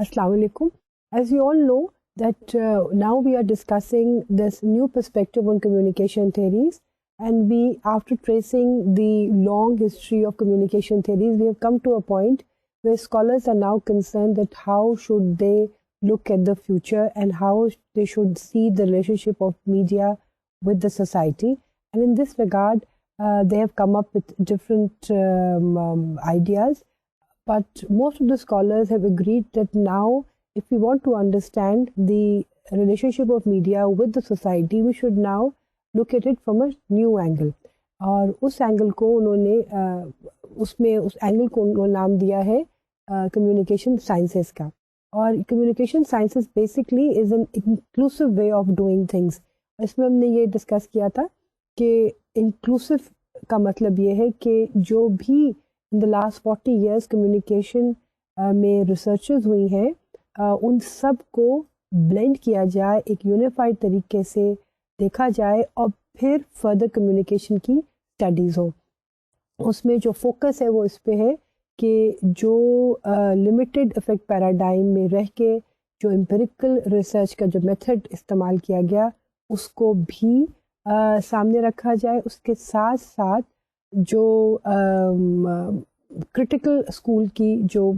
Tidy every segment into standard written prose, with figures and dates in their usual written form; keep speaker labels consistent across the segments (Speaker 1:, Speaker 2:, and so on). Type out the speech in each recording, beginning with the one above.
Speaker 1: Assalamu alaikum. As you all know that now we are discussing this new perspective on communication theories, and we, after tracing the long history of communication theories, we have come to a point where scholars are now concerned that how should they look at the future and how they should see the relationship of media with the society. And in this regard, they have come up with different ideas. But most of the scholars have agreed that now, if we want to understand the relationship of media with the society, we should now look at it from a new angle. اور اس angle کو انہوں نے اس angle کو انہوں نے نام دیا ہے کمیونیکیشن سائنسز کا. اور communication sciences basically is an inclusive way of doing things. اس میں ہم نے یہ ڈسکس کیا تھا کہ انکلوسیو کا مطلب یہ ہے کہ جو بھی ان دا لاسٹ 40 ایئرس کمیونیکیشن میں ریسرچز ہوئی ہیں ان سب کو بلینڈ کیا جائے, ایک یونیفائڈ طریقے سے دیکھا جائے, اور پھر فردر کمیونیکیشن کی اسٹڈیز ہوں. اس میں جو فوکس ہے وہ اس پہ ہے کہ جو لمیٹڈ افیکٹ پیراڈائم میں رہ کے جو امپیریکل ریسرچ کا جو میتھڈ استعمال کیا گیا اس کو بھی سامنے رکھا جائے. اس کے ساتھ ساتھ جو کرٹیکل اسکول کی جو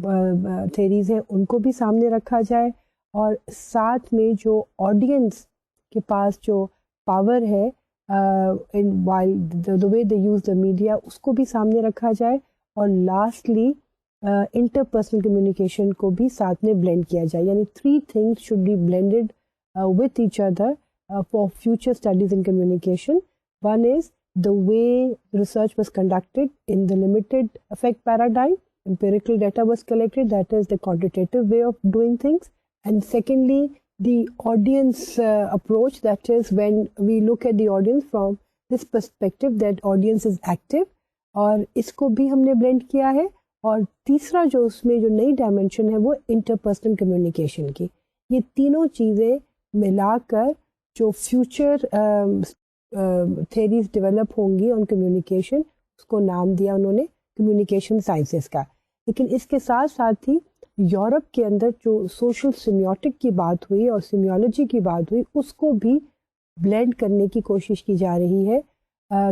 Speaker 1: تھیریز ہیں ان کو بھی سامنے رکھا جائے, اور ساتھ میں جو آڈینس کے پاس جو پاور ہے the way they use the media اس کو بھی سامنے رکھا جائے, اور لاسٹلی انٹرپرسنل کمیونیکیشن کو بھی ساتھ میں بلینڈ کیا جائے. یعنی 3 things should be blended with each other for future studies in communication. One is the way research was conducted in the limited effect paradigm, empirical data was collected, that is the quantitative way of doing things. And secondly, the audience approach, that is when we look at the audience from this perspective that audience is active, اور اس کو بھی ہم نے blend کیا ہے. اور تیسرا جو اس میں جو نئی ڈائمینشن ہے وہ انٹرپرسنل کمیونیکیشن کی. یہ تینوں چیزیں ملا کر جو فیوچر تھیریز ڈیولپ ہوں گی آن کمیونیکیشن اس کو نام دیا انہوں نے کمیونیکیشن سائنسز کا. لیکن اس کے ساتھ ساتھ ہی یورپ کے اندر جو سوشل سیمیوٹک کی بات ہوئی اور سیمیولوجی کی بات ہوئی اس کو بھی بلینڈ کرنے کی کوشش کی جا رہی ہے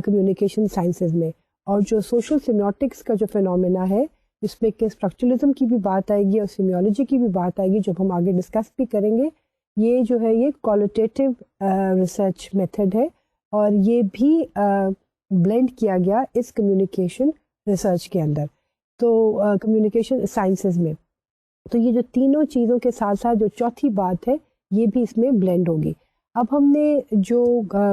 Speaker 1: کمیونیکیشن سائنسز میں. اور جو سوشل سیمیوٹکس کا جو فینومینا ہے جس میں کہ اسٹرکچرلزم کی بھی بات آئے گی اور سیمیولوجی کی بھی بات آئے گی, جب ہم آگے ڈسکس بھی کریں گے, یہ جو ہے یہ کوالٹیٹیو ریسرچ میتھڈ ہے, اور یہ بھی بلینڈ کیا گیا اس کمیونیکیشن ریسرچ کے اندر. تو کمیونیکیشن سائنسز میں تو یہ جو تینوں چیزوں کے ساتھ ساتھ جو چوتھی بات ہے یہ بھی اس میں بلینڈ ہوگی. اب ہم نے جو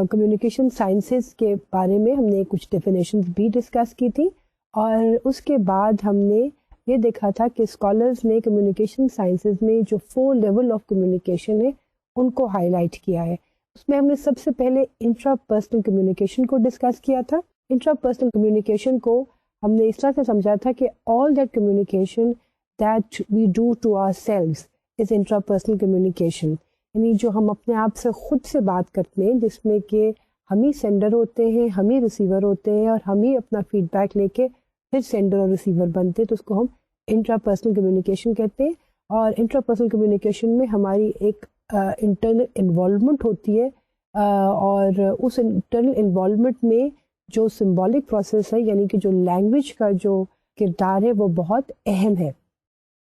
Speaker 1: کمیونیکیشن سائنسز کے بارے میں ہم نے کچھ ڈیفینیشنز بھی ڈسکس کی تھی, اور اس کے بعد ہم نے یہ دیکھا تھا کہ اسکالرز نے کمیونیکیشن سائنسز میں جو 4 لیول آف کمیونیکیشن ہے ان کو ہائی لائٹ کیا ہے. اس میں ہم نے سب سے پہلے انٹرا پرسنل کمیونیکیشن کو ڈسکس کیا تھا. انٹرا پرسنل کمیونیکیشن کو ہم نے اس طرح سے سمجھا تھا کہ all that communication that we do to ourselves is intrapersonal communication. یعنی جو ہم اپنے آپ سے خود سے بات کرتے ہیں جس میں کہ ہم ہی سینڈر ہوتے ہیں, ہم ہی ریسیور ہوتے ہیں, اور ہم ہی اپنا فیڈ بیک لے کے پھر سینڈر اور ریسیور بنتے ہیں, تو اس کو ہم انٹراپرسنل کمیونیکیشن کہتے ہیں. اور انٹراپرسنل کمیونیکیشن میں ہماری ایک انٹرنل انوالومنٹ ہوتی ہے, اور اس انٹرنل انوالومنٹ میں جو سمبولک پروسیس ہے یعنی کہ جو لینگویج کا جو کردار ہے وہ بہت اہم ہے.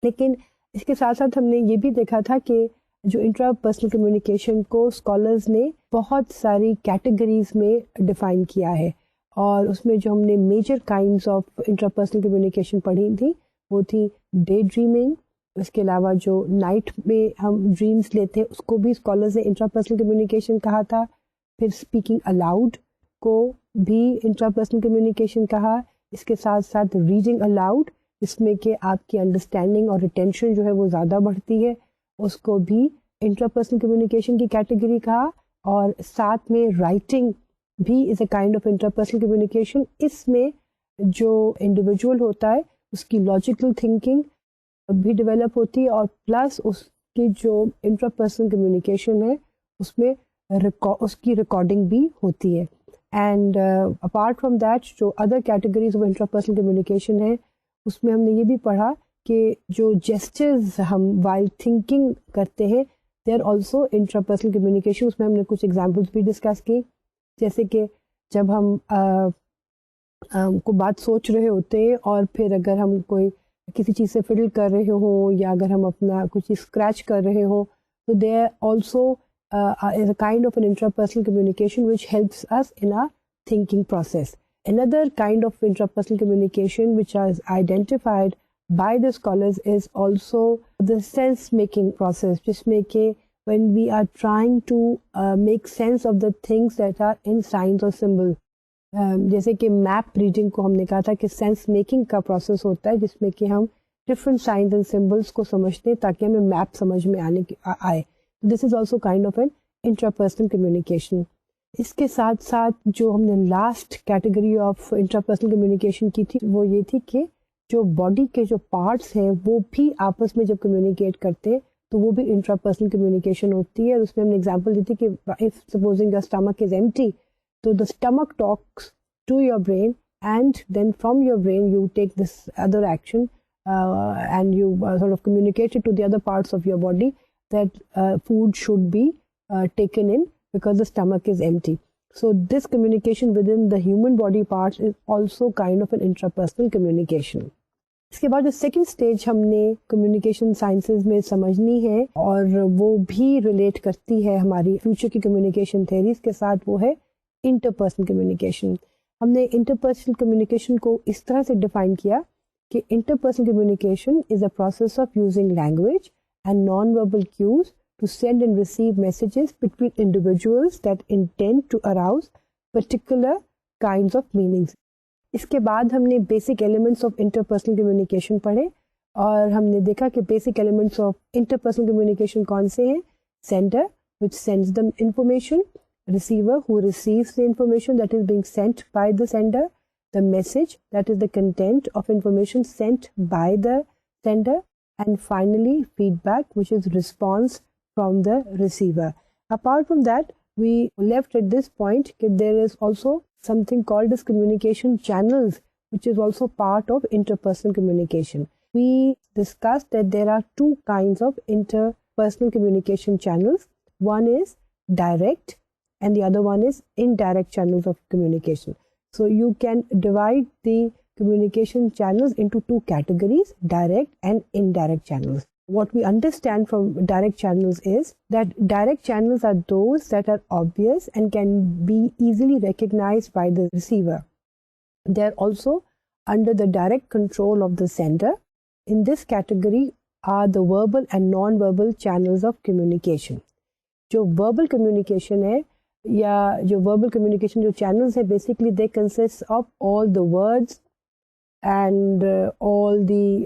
Speaker 1: لیکن اس کے ساتھ ساتھ ہم نے یہ بھی دیکھا تھا کہ جو انٹرا پرسنل کمیونیکیشن کو اسکالرز نے بہت ساری کیٹیگریز میں ڈیفائن کیا ہے, اور اس میں جو ہم نے major kinds of intrapersonal communication پڑھی تھی وہ تھی ڈے ڈریمنگ. اس کے علاوہ جو نائٹ میں ہم ڈریمز لیتے اس کو بھی اسکالرز نے انٹرا پرسنل کمیونیکیشن کہا تھا. پھر اسپیکنگ الاؤڈ کو بھی انٹرا پرسنل کمیونیکیشن کہا. اس کے ساتھ ساتھ ریڈنگ الاؤڈ جس میں کہ آپ کی انڈرسٹینڈنگ اور ریٹینشن جو ہے وہ زیادہ بڑھتی ہے, اس کو بھی انٹرپرسنل کمیونیکیشن کی کیٹیگری کہا. اور ساتھ میں رائٹنگ بھی is a kind of interpersonal communication. اس میں جو انڈیویجول ہوتا ہے اس کی لاجیکل تھنکنگ بھی ڈیولپ ہوتی ہے, اور پلس اس کی جو انٹرپرسنل کمیونیکیشن ہے اس میں اس کی ریکارڈنگ بھی ہوتی ہے. اینڈ اپارٹ فرام دیٹ جو other categories of interpersonal communication ہے اس میں ہم نے یہ بھی پڑھا کہ جو جیسچرز ہم وائل تھنکنگ کرتے ہیں they are also intrapersonal communication. اس میں ہم نے کچھ ایگزامپلس بھی ڈسکس کی, جیسے کہ جب ہم کو بات سوچ رہے ہوتے ہیں اور پھر اگر ہم کوئی کسی چیز سے فڈل کر رہے ہوں یا اگر ہم اپنا کچھ چیز اسکریچ کر رہے ہوں تو they are also is a kind of an intrapersonal communication which helps us in our thinking process. Another kind of intrapersonal communication which is identified by the scholars is also the sense making process, جس میں کہ when we are trying to make sense of the things that are in signs or symbols. جیسے کہ map reading کو ہم نے کہا تھا کہ سینس میکنگ کا پروسیس ہوتا ہے جس میں کہ ہم ڈفرینٹ سائنس اینڈ سمبلس کو سمجھتے ہیں تاکہ ہمیں میپ سمجھ میں آئے. This is also kind of an intrapersonal communication. اس کے ساتھ ساتھ جو ہم نے last category of intrapersonal communication کی تھی وہ یہ تھی کہ جو باڈی کے جو پارٹس ہیں وہ بھی آپس میں جب کمیونیکیٹ کرتے ہیں تو وہ بھی انٹراپرسنل کمیونیکیشن ہوتی ہے. اس میں ہم نے ایگزامپل دی تھی کہ if supposing your stomach is empty, so the stomach talks to your brain and then from your brain you take this other action and you sort of communicate it to the other parts of your body that food should be taken in because the stomach is empty. So this communication within the human body parts is also kind of an intrapersonal communication. اس کے بعد جو second stage ہم نے communication sciences میں سمجھنی ہے اور وہ بھی ریلیٹ کرتی ہے ہماری فیوچر کی کمیونیکیشن تھیریز کے ساتھ, وہ ہے انٹرپرسنل کمیونیکیشن. ہم نے انٹرپرسنل کمیونیکیشن کو اس طرح سے ڈیفائن کیا کہ interpersonal communication is a process of using language and non verbal cues to send and receive messages between individuals that intend to arouse particular kinds of meanings. اس کے بعد ہم نے basic elements of interpersonal communication پڑھے اور ہم نے دیکھا کہ basic elements of interpersonal communication کون سے ہیں. Sender which sends the information, receiver who receives the information that is being sent by the sender, the message that is the content of information sent by the sender, and finally feedback which is response from the receiver. Apart from that, we left at this point that there is also something called as communication channels which is also part of interpersonal communication. We discussed that there are two kinds of interpersonal communication channels. One is direct and the other one is indirect channels of communication. So you can divide the communication channels into two categories, direct and indirect channels. What we understand from direct channels is that direct channels are those that are obvious and can be easily recognized by the receiver. They are also under the direct control of the sender. In this category are the verbal and non-verbal channels of communication. جو verbal communication ہے یا جو verbal communication جو channels ہیں basically they consist of all the words and all the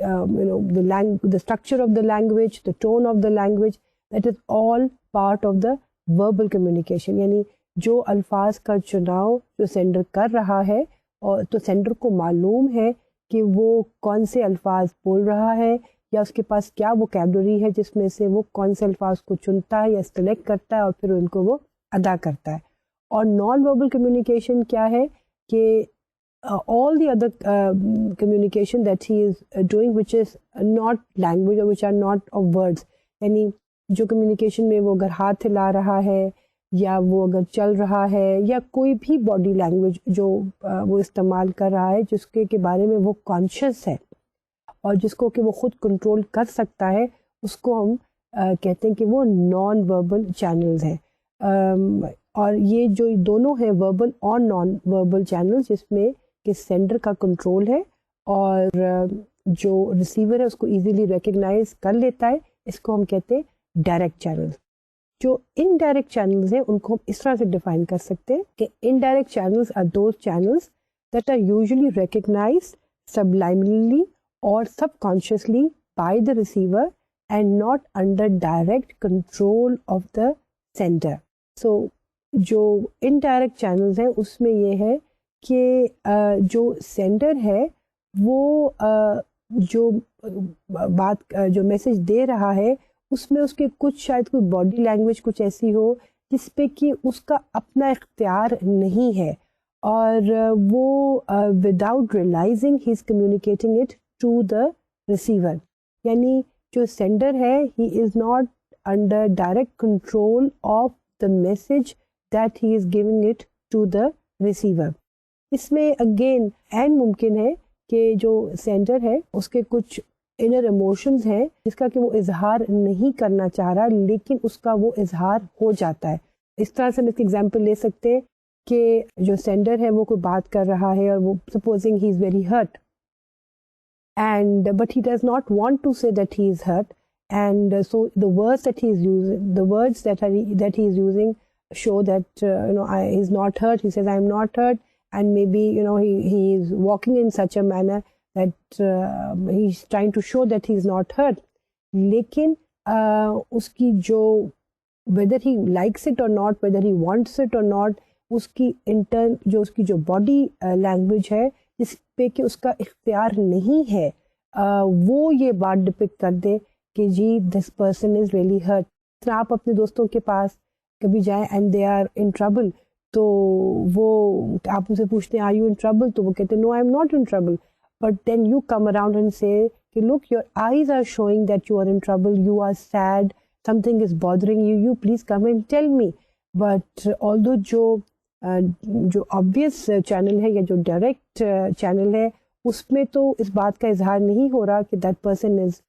Speaker 1: the structure of the language, the tone of the language, that is all part of the verbal communication. یعنی جو الفاظ کا چناؤ جو sender کر رہا ہے اور تو سینڈر کو معلوم ہے کہ وہ کون سے الفاظ بول رہا ہے یا اس کے پاس کیا ووکیبلری ہے جس میں سے وہ کون سے الفاظ کو چنتا ہے یا سلیکٹ کرتا ہے اور پھر ان کو وہ ادا کرتا ہے. اور نان وربل کمیونیکیشن کیا ہے کہ all the other communication that he is doing which is not language or which are not of words, یعنی جو کمیونیکیشن میں وہ اگر ہاتھ ہلا رہا ہے یا وہ اگر چل رہا ہے یا کوئی بھی باڈی لینگویج جو وہ استعمال کر رہا ہے جس کے بارے میں وہ کانشیس ہے اور جس کو کہ وہ خود کنٹرول کر سکتا ہے, اس کو ہم کہتے ہیں کہ وہ نان وربل چینلز ہیں. اور یہ جو دونوں ہیں وربل اور نان وربل چینلز جس میں کہ سینڈر کا کنٹرول ہے اور جو ریسیور ہے اس کو ایزیلی ریکگنائز کر لیتا ہے, اس کو ہم کہتے ہیں ڈائریکٹ چینلز. جو انڈائریکٹ چینلز ہیں ان کو ہم اس طرح سے ڈیفائن کر سکتے ہیں کہ indirect channels are those channels that are usually recognised subliminally or subconsciously by the receiver and not under direct control of the sender. So جو indirect channels ہیں اس میں یہ ہے کہ جو sender ہے وہ جو بات جو میسج دے رہا ہے اس میں اس کے کچھ شاید کوئی باڈی لینگویج کچھ ایسی ہو جس پہ کہ اس کا اپنا اختیار نہیں ہے اور وہ without realizing he is communicating it to the receiver. یعنی جو سینڈر ہے he is not under direct control of the message that he is giving it to the receiver. اس میں اگین این ممکن ہے کہ جو سینڈر ہے اس کے کچھ انر ایموشنز ہیں جس کا کہ وہ اظہار نہیں کرنا چاہ رہا لیکن اس کا وہ اظہار ہو جاتا ہے. اس طرح سے ہم ایک ایگزامپل لے سکتے ہیں کہ جو سینڈر ہے وہ کوئی بات کر رہا ہے اور وہ supposing he is very hurt and but he does not want to say that he is hurt, and so the words that he is using, the words that he is using show that he's not hurt. He says I am not hurt, and maybe he is walking in such a manner that he's trying to show that he is not hurt. Lekin uski jo whether he likes it or not, whether he wants it or not, uski uski jo body language hai جس پہ کہ اس کا اختیار نہیں ہے وہ یہ بات ڈپکٹ کر دے کہ جی this person is really hurt. آپ اپنے دوستوں کے پاس کبھی جائیں and they are in trouble تو وہ آپ ان سے پوچھتے ہیں آر یو ان ٹربل تو وہ کہتے ہیں no I am not in trouble, but then you come around and say کہ look your eyes are showing that you are in trouble, you are sad, something is bothering you, you please come and tell me. But although جو obvious channel ہے یا جو direct channel ہے اس میں تو اس بات کا اظہار نہیں ہو رہا کہ دیٹ پرسن از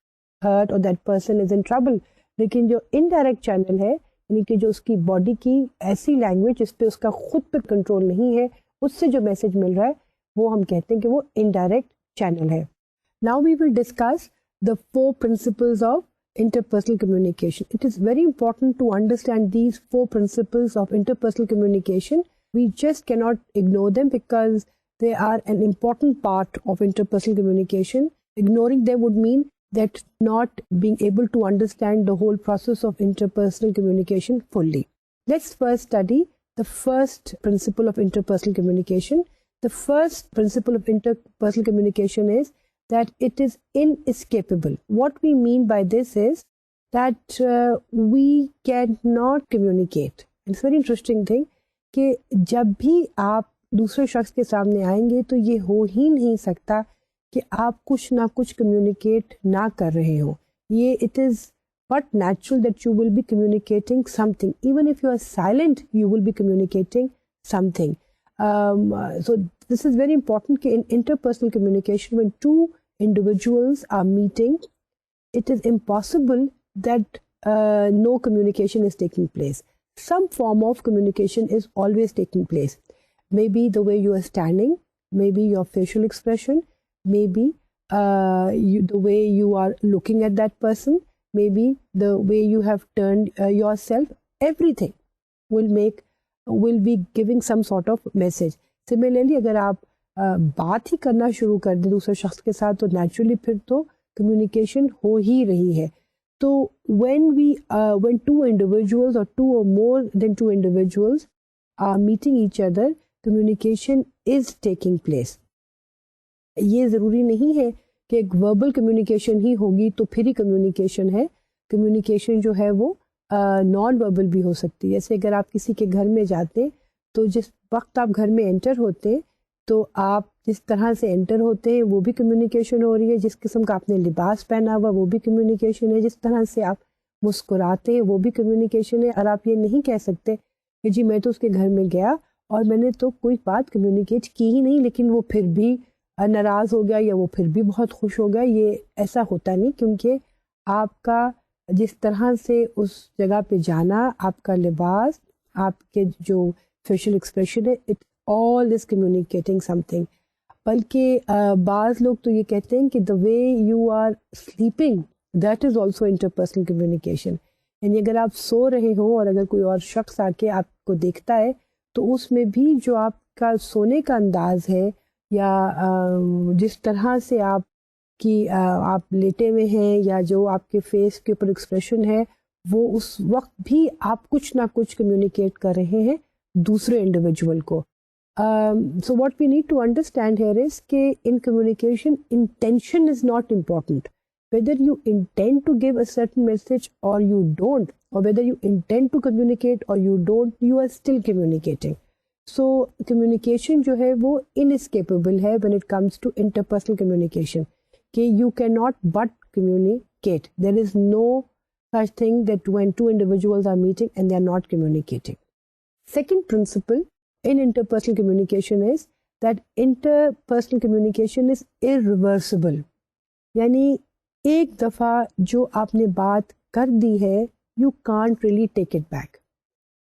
Speaker 1: ہرٹ اور that person is in trouble. لیکن جو انڈائریکٹ چینل ہے یعنی کہ جو اس کی باڈی کی ایسی لینگویج جس پہ اس کا خود پہ کنٹرول نہیں ہے اس سے جو میسج مل رہا ہے وہ ہم کہتے ہیں کہ وہ انڈائریکٹ چینل ہے. Now we will discuss the 4 principles of interpersonal communication. It is very important to understand these 4 principles of interpersonal communication. We just cannot ignore them because they are an important part of interpersonal communication. Ignoring them would mean that not being able to understand the whole process of interpersonal communication fully. Let's first study the first principle of interpersonal communication. The first principle of interpersonal communication is that it is inescapable. What we mean by this is that we cannot communicate. It's a very interesting thing کہ جب بھی آپ دوسرے شخص کے سامنے آئیں گے تو یہ ہو ہی نہیں سکتا کہ آپ کچھ نہ کچھ کمیونیکیٹ نہ کر رہے ہوں. یہ it is but natural that you will be communicating something. Even if you are silent you will be communicating something. So this is very important کہ in interpersonal communication when 2 individuals are meeting it is impossible that no communication is taking place. Some form of communication is always taking place. Maybe the way you are standing, maybe your facial expression, maybe the way you are looking at that person, maybe the way you have turned yourself, everything will be giving some sort of message. Similarly, اگر آپ بات ہی کرنا شروع کر دیں دوسرے شخص کے ساتھ تو نیچرلی پھر تو کمیونیکیشن ہو ہی رہی ہے. تو when 2 individuals or 2 or more than 2 individuals are meeting each other, communication is taking place. یہ ضروری نہیں ہے کہ ایک وربل کمیونیکیشن ہی ہوگی تو پھر ہی کمیونیکیشن ہے. کمیونیکیشن جو ہے وہ نان وربل بھی ہو سکتی ہے. جیسے اگر آپ کسی کے گھر میں جاتے ہیں تو جس وقت آپ گھر میں انٹر ہوتے ہیں تو آپ جس طرح سے انٹر ہوتے ہیں وہ بھی کمیونیکیشن ہو رہی ہے. جس قسم کا آپ نے لباس پہنا ہوا وہ بھی کمیونیکیشن ہے. جس طرح سے آپ مسکراتے ہیں وہ بھی کمیونیکیشن ہے. اور آپ یہ نہیں کہہ سکتے کہ جی میں تو اس کے گھر میں گیا اور میں نے تو کوئی بات کمیونیکیٹ کی ہی نہیں لیکن وہ پھر بھی ناراض ہو گیا یا وہ پھر بھی بہت خوش ہو گیا. یہ ایسا ہوتا نہیں کیونکہ آپ کا جس طرح سے اس جگہ پہ جانا, آپ کا لباس, آپ کے جو فیشل ایکسپریشن ہے, it all is communicating something. بلکہ بعض لوگ تو یہ کہتے ہیں کہ the way you are sleeping that is also interpersonal communication. یعنی اگر آپ سو رہے ہوں اور اگر کوئی اور شخص آ کے آپ کو دیکھتا ہے تو اس میں بھی جو آپ کا سونے کا انداز ہے یا جس طرح سے آپ لیٹے ہوئے ہیں یا جو آپ کے فیس کے اوپر ایکسپریشن ہے وہ اس وقت بھی آپ کچھ نہ کچھ کمیونیکیٹ کر رہے ہیں دوسرے انڈیویجول کو. So what we need to understand here is کہ in communication intention is not important. Whether you intend to give a certain message or you don't, or whether you intend to communicate or you don't, you are still communicating. So communication جو ہے وہ inescapable ہے when it comes to interpersonal communication. کہ you cannot but communicate. There is no such thing that when two individuals are meeting and they are not communicating. Second principle in interpersonal communication is that interpersonal communication is irreversible. یعنی ایک دفعہ جو آپ نے بات کر دی ہے, you can't really take it back.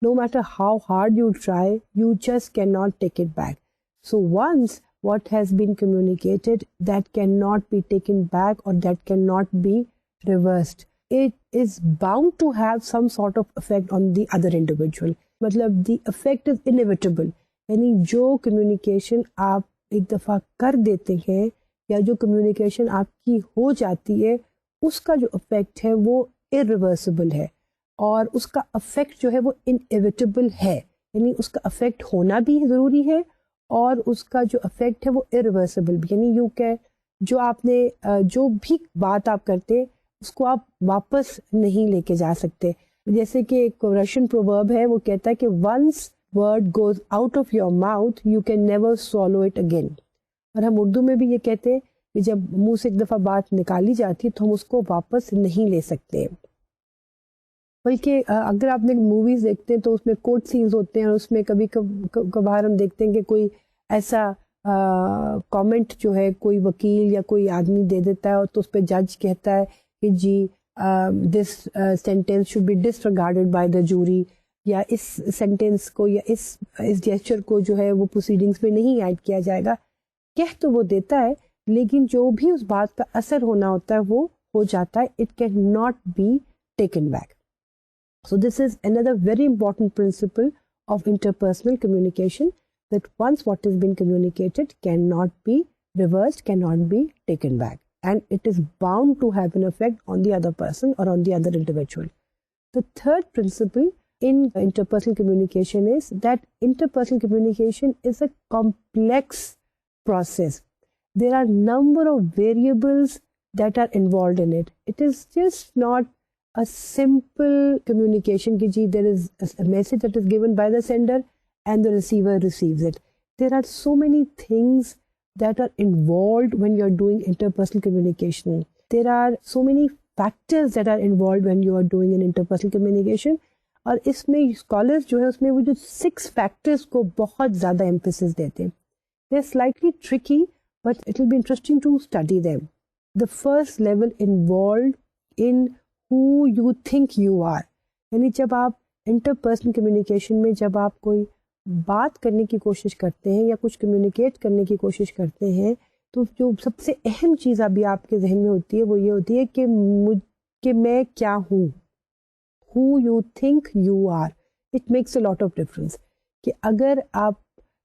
Speaker 1: No matter how hard you try, you just cannot take it back. So once what has been communicated, that cannot be taken back or that cannot be reversed. It is bound to have some sort of effect on the other individual. مطلب the effect is inevitable. یعنی جو communication آپ ایک دفعہ کر دیتے ہیں یا جو communication آپ کی ہو جاتی ہے, اس کا جو effect ہے وہ irreversible ہے, اور اس کا افیکٹ جو ہے وہ انیویٹیبل ہے. یعنی اس کا افیکٹ ہونا بھی ضروری ہے اور اس کا جو افیکٹ ہے وہ ارریورسبل بھی. یعنی یوں کہ جو آپ نے جو بھی بات آپ کرتے اس کو آپ واپس نہیں لے کے جا سکتے. جیسے کہ ایک رشین پروورب ہے, وہ کہتا ہے کہ once word goes out of your mouth you can never swallow it again. اور ہم اردو میں بھی یہ کہتے ہیں کہ جب منہ سے ایک دفعہ بات نکالی جاتی ہے تو ہم اس کو واپس نہیں لے سکتے. بلکہ اگر آپ نے موویز دیکھتے ہیں تو اس میں کوٹ سینز ہوتے ہیں, اور اس میں کبھی کبھار ہم دیکھتے ہیں کہ کوئی ایسا کامنٹ جو ہے کوئی وکیل یا کوئی آدمی دے دیتا ہے, اور تو اس پہ جج کہتا ہے کہ جی this sentence should be disregarded by the jury, یا اس سینٹینس کو یا اس جیسچر کو جو ہے وہ پروسیڈنگس میں نہیں ایڈ کیا جائے گا. کہہ تو وہ دیتا ہے, لیکن جو بھی اس بات کا اثر ہونا ہوتا ہے وہ ہو جاتا ہے. It can not be taken back. So this is another very important principle of interpersonal communication, that once what has been communicated cannot be reversed, cannot be taken back, and it is bound to have an effect on the other person or on the other individual. The third principle in interpersonal communication is that interpersonal communication is a complex process. There are number of variables that are involved in it. It is just not a simple communication ki ji there is a message that is given by the sender and the receiver receives it. There are so many things that are involved when you are doing interpersonal communication. There are so many factors that are involved when you are doing an interpersonal communication. اور اس میں scholars جو ہے اس میں وہ جو 6 factors کو بہت زیادہ emphasis دیتے ہیں. They are slightly tricky but it will be interesting to study them. The first level involved in who you think you are. یعنی جب آپ انٹرپرسنل کمیونیکیشن میں جب آپ کوئی بات کرنے کی کوشش کرتے ہیں یا کچھ کمیونیکیٹ کرنے کی کوشش کرتے ہیں, تو جو سب سے اہم چیز ابھی آپ کے ذہن میں ہوتی ہے وہ یہ ہوتی ہے کہ میں کیا ہوں. who you think you are. It makes a lot of difference. کہ اگر آپ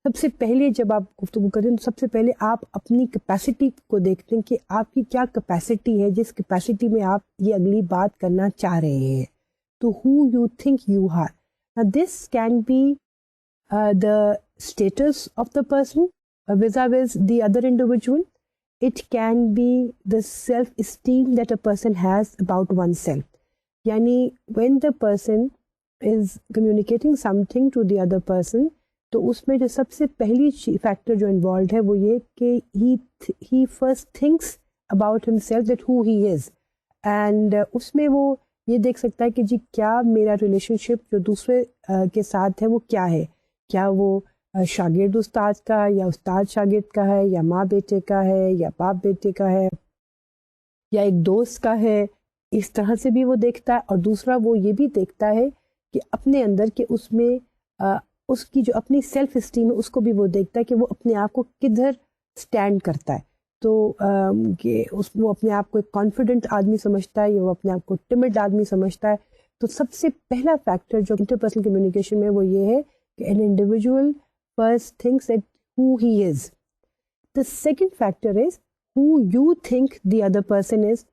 Speaker 1: سب سے پہلے جب آپ گفتگو کرتے ہیں تو سب سے پہلے آپ اپنی کیپیسٹی کو دیکھتے ہیں کہ آپ کی کیا کیپیسٹی ہے جس کیپیسٹی میں آپ یہ اگلی بات کرنا چاہ رہے ہیں. تو who you think you are. Now this can be the status of the person vis-a-vis the other individual. It can be the self-esteem that a person has about oneself. یعنی when the person is communicating something to the other person, تو اس میں جو سب سے پہلی factor جو involved ہے وہ یہ کہ he first thinks about himself that who he is, and اس میں وہ یہ دیکھ سکتا ہے کہ جی کیا میرا ریلیشن شپ جو دوسرے کے ساتھ ہے وہ کیا ہے. کیا وہ شاگرد استاد کا یا استاد شاگرد کا ہے, یا ماں بیٹے کا ہے, یا باپ بیٹے کا ہے, یا ایک دوست کا ہے. اس طرح سے بھی وہ دیکھتا ہے. اور دوسرا وہ یہ بھی دیکھتا ہے کہ اپنے اندر کہ اس میں اس کی جو اپنی سیلف اسٹیم ہے اس کو بھی وہ دیکھتا ہے کہ وہ اپنے آپ کو کدھر سٹینڈ کرتا ہے. تو کہ وہ اپنے آپ کو ایک کانفیڈنٹ آدمی سمجھتا ہے یا وہ اپنے آپ کو ٹمڈ آدمی سمجھتا ہے. تو سب سے پہلا فیکٹر جو انٹرپرسنل کمیونیکیشن میں وہ یہ ہے کہ an individual first thinks that who he is. The second factor is who you think the other person is.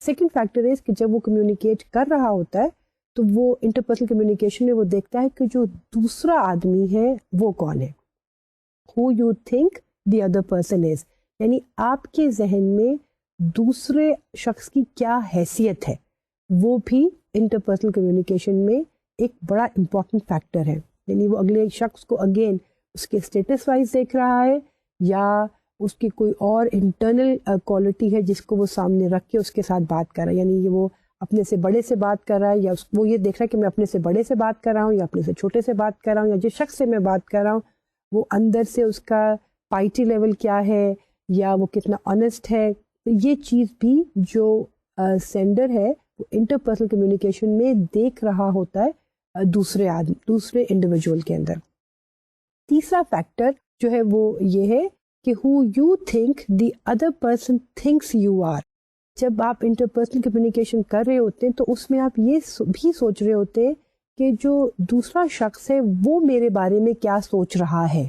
Speaker 1: Second factor ہے کہ جب وہ کمیونیکیٹ کر رہا ہوتا ہے تو وہ انٹرپرسنل کمیونیکیشن میں وہ دیکھتا ہے کہ جو دوسرا آدمی ہے وہ کون ہے. who you think the other person is. یعنی آپ کے ذہن میں دوسرے شخص کی کیا حیثیت ہے, وہ بھی انٹرپرسنل کمیونیکیشن میں ایک بڑا امپورٹنٹ فیکٹر ہے. یعنی وہ اگلے شخص کو اگین اس کے اسٹیٹس وائز دیکھ رہا ہے, یا اس کی کوئی اور انٹرنل کوالٹی ہے جس کو وہ سامنے رکھ کے اس کے ساتھ بات کر رہا ہے. یعنی وہ اپنے سے بڑے سے بات کر رہا ہے, یا وہ یہ دیکھ رہا ہے کہ میں اپنے سے بڑے سے بات کر رہا ہوں یا اپنے سے چھوٹے سے بات کر رہا ہوں, یا جس شخص سے میں بات کر رہا ہوں وہ اندر سے اس کا پائٹی لیول کیا ہے, یا وہ کتنا آنیسٹ ہے. تو یہ چیز بھی جو سینڈر ہے وہ انٹرپرسنل کمیونیکیشن میں دیکھ رہا ہوتا ہے دوسرے انڈیویجول کے اندر. تیسرا فیکٹر جو ہے وہ یہ ہے کہ who you think the other person thinks you are. جب آپ انٹرپرسنل کمیونیکیشن کر رہے ہوتے ہیں تو اس میں آپ یہ بھی سوچ رہے ہوتے ہیں کہ جو دوسرا شخص ہے وہ میرے بارے میں کیا سوچ رہا ہے,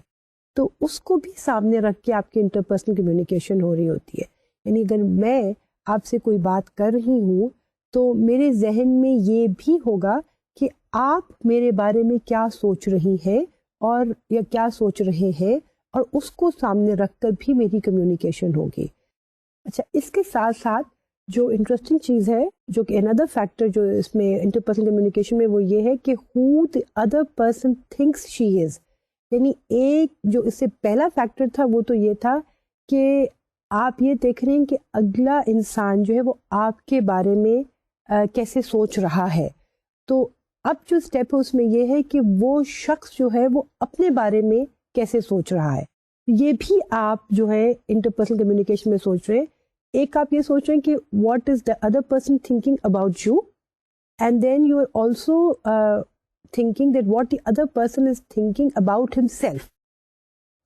Speaker 1: تو اس کو بھی سامنے رکھ کے آپ کی انٹرپرسنل کمیونیکیشن ہو رہی ہوتی ہے. یعنی اگر میں آپ سے کوئی بات کر رہی ہوں تو میرے ذہن میں یہ بھی ہوگا کہ آپ میرے بارے میں کیا سوچ رہی ہیں اور یا کیا سوچ رہے ہیں, اور اس کو سامنے رکھ کر بھی میری کمیونیکیشن ہوگی. اچھا, اس کے ساتھ ساتھ جو انٹرسٹنگ چیز ہے جو کہ another فیکٹر جو اس میں انٹرپرسنل کمیونیکیشن میں وہ یہ ہے کہ who the other person thinks she is. یعنی ایک جو اس سے پہلا فیکٹر تھا وہ تو یہ تھا کہ آپ یہ دیکھ رہے ہیں کہ اگلا انسان جو ہے وہ آپ کے بارے میں کیسے سوچ رہا ہے. تو اب جو اسٹیپ ہے اس میں یہ ہے کہ وہ شخص جو ہے وہ اپنے بارے میں کیسے سوچ رہا ہے. یہ بھی آپ جو ہے انٹرپرسنل کمیونیکیشن میں سوچ رہے ہیں. ایک آپ یہ سوچ رہے ہیں کہ what is the other person thinking about you, and then you are also thinking that what the other person is thinking about himself.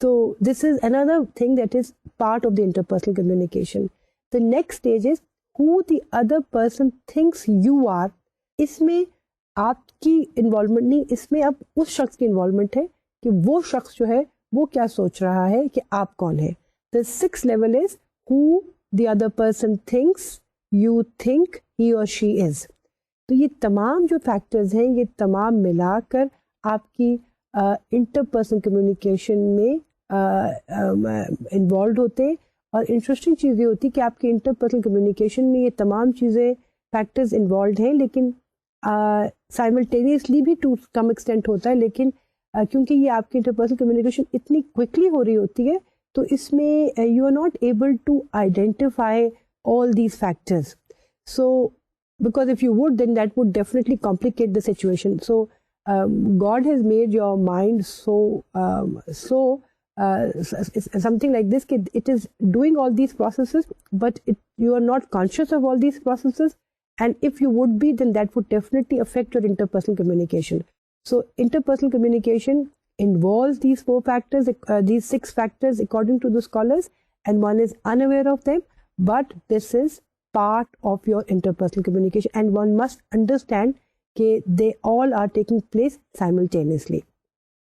Speaker 1: So this is another thing that is part of the interpersonal communication. The next stage is who the other person thinks you are. اس میں آپ کی involvement نہیں, اس میں اب اس شخص کی involvement ہے کہ وہ شخص جو ہے وہ کیا سوچ رہا ہے کہ آپ کون ہے. The sixth level is who the other person thinks you think he or she is. تو یہ تمام جو فیکٹرز ہیں یہ تمام ملا کر آپ کی انٹرپرسنل کمیونیکیشن میں انوالوڈ ہوتے ہیں. اور انٹرسٹنگ چیز یہ ہوتی ہے کہ آپ کی انٹرپرسنل کمیونیکیشن میں یہ تمام چیزیں فیکٹرز انوالوڈ ہیں, لیکن سائملٹینیسلی بھی ٹو کم ایکسٹینٹ ہوتا ہے. لیکن کیونکہ یہ آپ کی انٹرپرسنل کمیونیکیشن اتنی کوئکلی ہو رہی ہوتی ہے تو اس میں you are not able to identify all these factors. So because if you would, then that would definitely complicate the situation. So God has made your mind so something like this that it is doing all these processes, but you are not conscious of all these processes, and if you would be, then that would definitely affect your interpersonal communication. So interpersonal communication involves these four factors, these six factors according to the scholars, and one is unaware of them, but this is part of your interpersonal communication, and one must understand that they all are taking place simultaneously.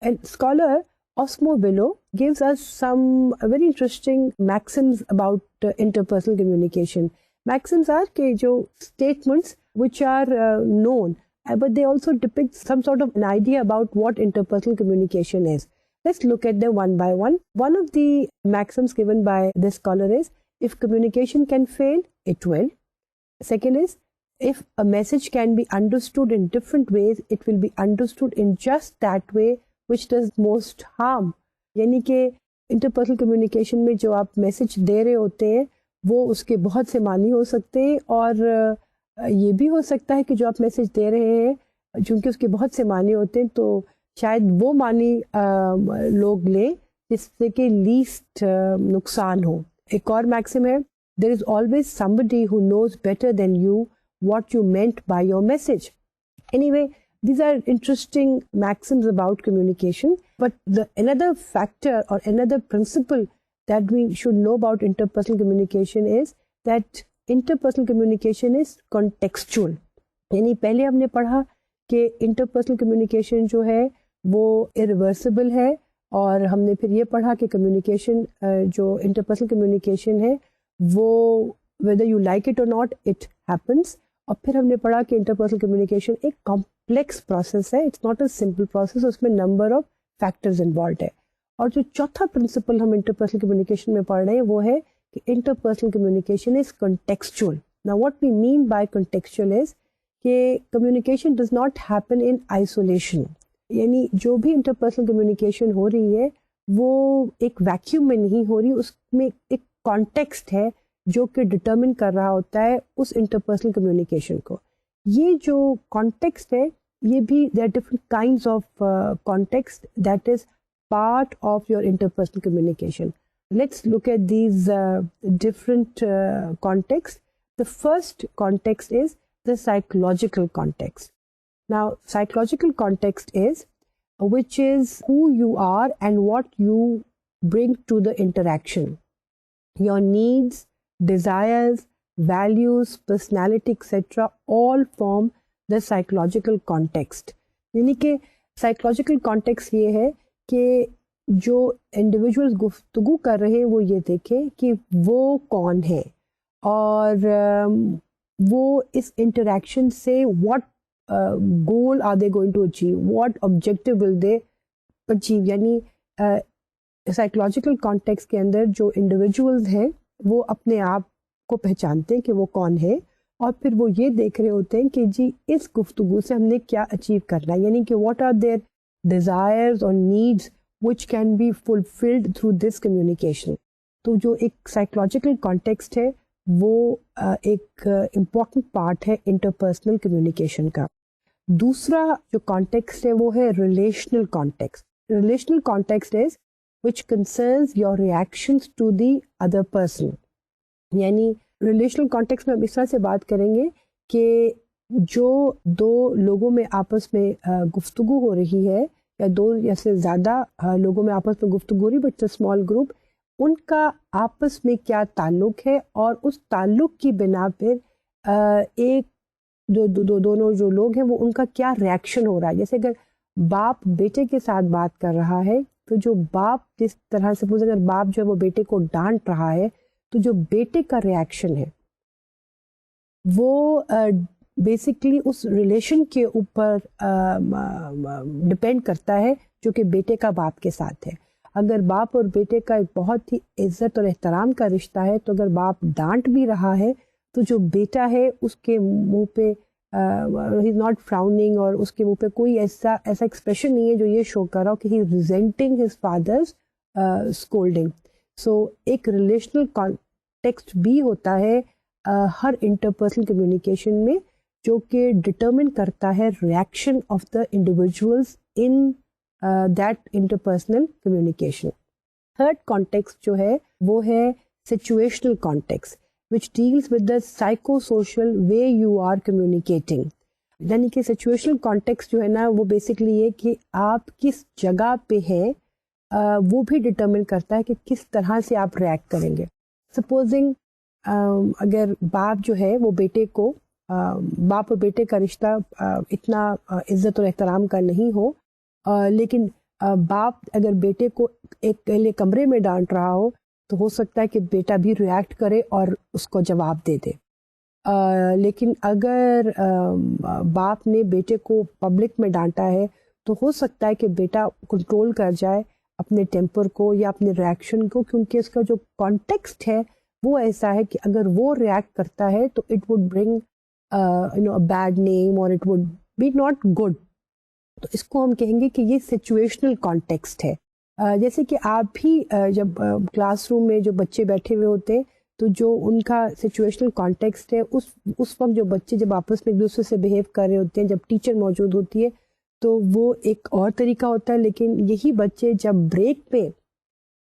Speaker 1: And scholar Osmo Willow gives us some very interesting maxims about interpersonal communication. Maxims are jo statements which are known, but they also depict some sort of an idea about what interpersonal communication is. Let's look at them one by one. One of the maxims given by this scholar is, if communication can fail, it will. Second is, if a message can be understood in different ways, it will be understood in just that way which does most harm. یعنی کہ interpersonal communication میں جو آپ message دے رہے ہوتے ہیں وہ اس کے بہت سے معنی ہو سکتے ہیں, اور یہ بھی ہو سکتا ہے کہ جو آپ میسج دے رہے ہیں چونکہ اس کے بہت سے معنی ہوتے ہیں تو شاید وہ معنی لوگ لیں جس سے کہ لیسٹ نقصان ہو. ایک اور میکسم ہے, there is always somebody who knows better than you what you meant by your message. Anyway, these are interesting maxims about communication, but another factor or another principle that we should know about interpersonal communication is that interpersonal communication is contextual. یعنی پہلے ہم نے پڑھا کہ interpersonal communication جو ہے وہ irreversible ہے, اور ہم نے پھر یہ پڑھا کہ کمیونیکیشن جو انٹرپرسنل کمیونیکیشن ہے وہ whether you like it or not it happens. اور پھر ہم نے پڑھا کہ انٹرپرسنل کمیونیکیشن ایک کمپلیکس پروسیس ہے, it's not a simple process, اس میں نمبر آف فیکٹرز انوالوڈ ہے. اور جو چوتھا پرنسپل ہم انٹرپرسنل کمیونیکیشن میں پڑھ رہے ہیں وہ ہے کہ interpersonal communication is contextual. Now what we mean by contextual is کہ communication does not happen in isolation. یعنی جو بھی انٹرپرسنل کمیونیکیشن ہو رہی ہے وہ ایک ویکیوم میں نہیں ہو رہی, اس میں ایک کانٹیکسٹ ہے جو کہ ڈٹرمن کر رہا ہوتا ہے اس انٹرپرسنل کمیونیکیشن کو. یہ جو کانٹیکسٹ ہے یہ بھی there are different kinds of context that is part of your interpersonal communication. Let's look at these different contexts. The first context is the psychological context. Now, psychological context is which is who you are and what you bring to the interaction. Your needs, desires, values, personality, etc. all form the psychological context. یعنی کہ psychological context یہ ہے کہ جو individuals گفتگو کر رہے ہیں وہ یہ دیکھیں کہ وہ کون ہے اور وہ اس انٹریکشن سے what goal are they going to achieve, what objective will they achieve. یعنی سائیکولوجیکل کانٹیکسٹ کے اندر جو انڈیویجولز ہیں وہ اپنے آپ کو پہچانتے ہیں کہ وہ کون ہے اور پھر وہ یہ دیکھ رہے ہوتے ہیں کہ جی اس گفتگو سے ہم نے کیا اچیو کرنا ہے, یعنی کہ واٹ آر دیئر ڈیزائرز اور needs which can be fulfilled through this communication. تو جو ایک سائیکولوجیکل کانٹیکسٹ ہے وہ ایک امپورٹنٹ پارٹ ہے انٹرپرسنل کمیونیکیشن کا. دوسرا جو کانٹیکسٹ ہے وہ ہے relational context. Relational context is which concerns your reactions to the other person. یعنی ریلیشنل کانٹیکسٹ میں ہم اس طرح سے بات کریں گے کہ جو دو لوگوں میں آپس میں گفتگو ہو رہی ہے یا دو یا سے زیادہ لوگوں میں آپس میں گفتگو ہو رہی بٹ اسمال گروپ, ان کا آپس میں کیا تعلق ہے اور اس تعلق کی بنا پر ایک دونوں جو لوگ ہیں وہ ان کا کیا ریاکشن ہو رہا ہے. جیسے اگر باپ بیٹے کے ساتھ بات کر رہا ہے تو جو باپ جس طرح سے اگر باپ جو ہے وہ بیٹے کو ڈانٹ رہا ہے تو جو بیٹے کا ریاکشن ہے وہ بیسکلی اس ریلیشن کے اوپر ڈپینڈ کرتا ہے جو کہ بیٹے کا باپ کے ساتھ ہے. اگر باپ اور بیٹے کا ایک بہت ہی عزت اور احترام کا رشتہ ہے تو اگر باپ ڈانٹ بھی رہا ہے تو جو بیٹا ہے اس کے منہ پہ ہی از ناٹ فراؤننگ اور اس کے منہ پہ کوئی ایسا ایکسپریشن نہیں ہے جو یہ شو کر رہا ہو کہ ہی ریزینٹنگ ہز فادرز اسکولڈنگ. سو ایک ریلیشنل کانٹیکسٹ بھی ہوتا ہے ہر انٹرپرسنل کمیونیکیشن میں جو کہ ڈٹرمن کرتا ہے reaction of the individuals in that interpersonal communication. Third context جو ہے وہ ہے situational context which deals with the psychosocial way you are communicating. یعنی کہ سچویشنل کانٹیکسٹ جو ہے نا وہ بیسکلی یہ کہ آپ کس جگہ پہ ہیں وہ بھی ڈٹرمن کرتا ہے کہ کس طرح سے آپ ریئیکٹ کریں گے. سپوزنگ اگر باپ جو ہے وہ بیٹے کو باپ اور بیٹے کا رشتہ اتنا عزت اور احترام کا نہیں ہو لیکن باپ اگر بیٹے کو ایک پہلے کمرے میں ڈانٹ رہا ہو تو ہو سکتا ہے کہ بیٹا بھی ریئیکٹ کرے اور اس کو جواب دے دے. لیکن اگر باپ نے بیٹے کو پبلک میں ڈانٹا ہے تو ہو سکتا ہے کہ بیٹا کنٹرول کر جائے اپنے ٹیمپر کو یا اپنے ریئیکشن کو, کیونکہ اس کا جو کانٹیکسٹ ہے وہ ایسا ہے کہ اگر وہ ریئیکٹ کرتا ہے تو it would bring bad name اور it would be not good. تو اس کو ہم کہیں گے کہ یہ سچویشنل کانٹیکسٹ ہے. جیسے کہ آپ بھی جب کلاس روم میں جو بچے بیٹھے ہوئے ہوتے ہیں تو جو ان کا سچویشنل کانٹیکسٹ ہے اس وقت جو بچے جب آپس میں ایک دوسرے سے بیہیو کر رہے ہوتے ہیں, جب ٹیچر موجود ہوتی ہے تو وہ ایک اور طریقہ ہوتا ہے. لیکن یہی بچے جب بریک پہ,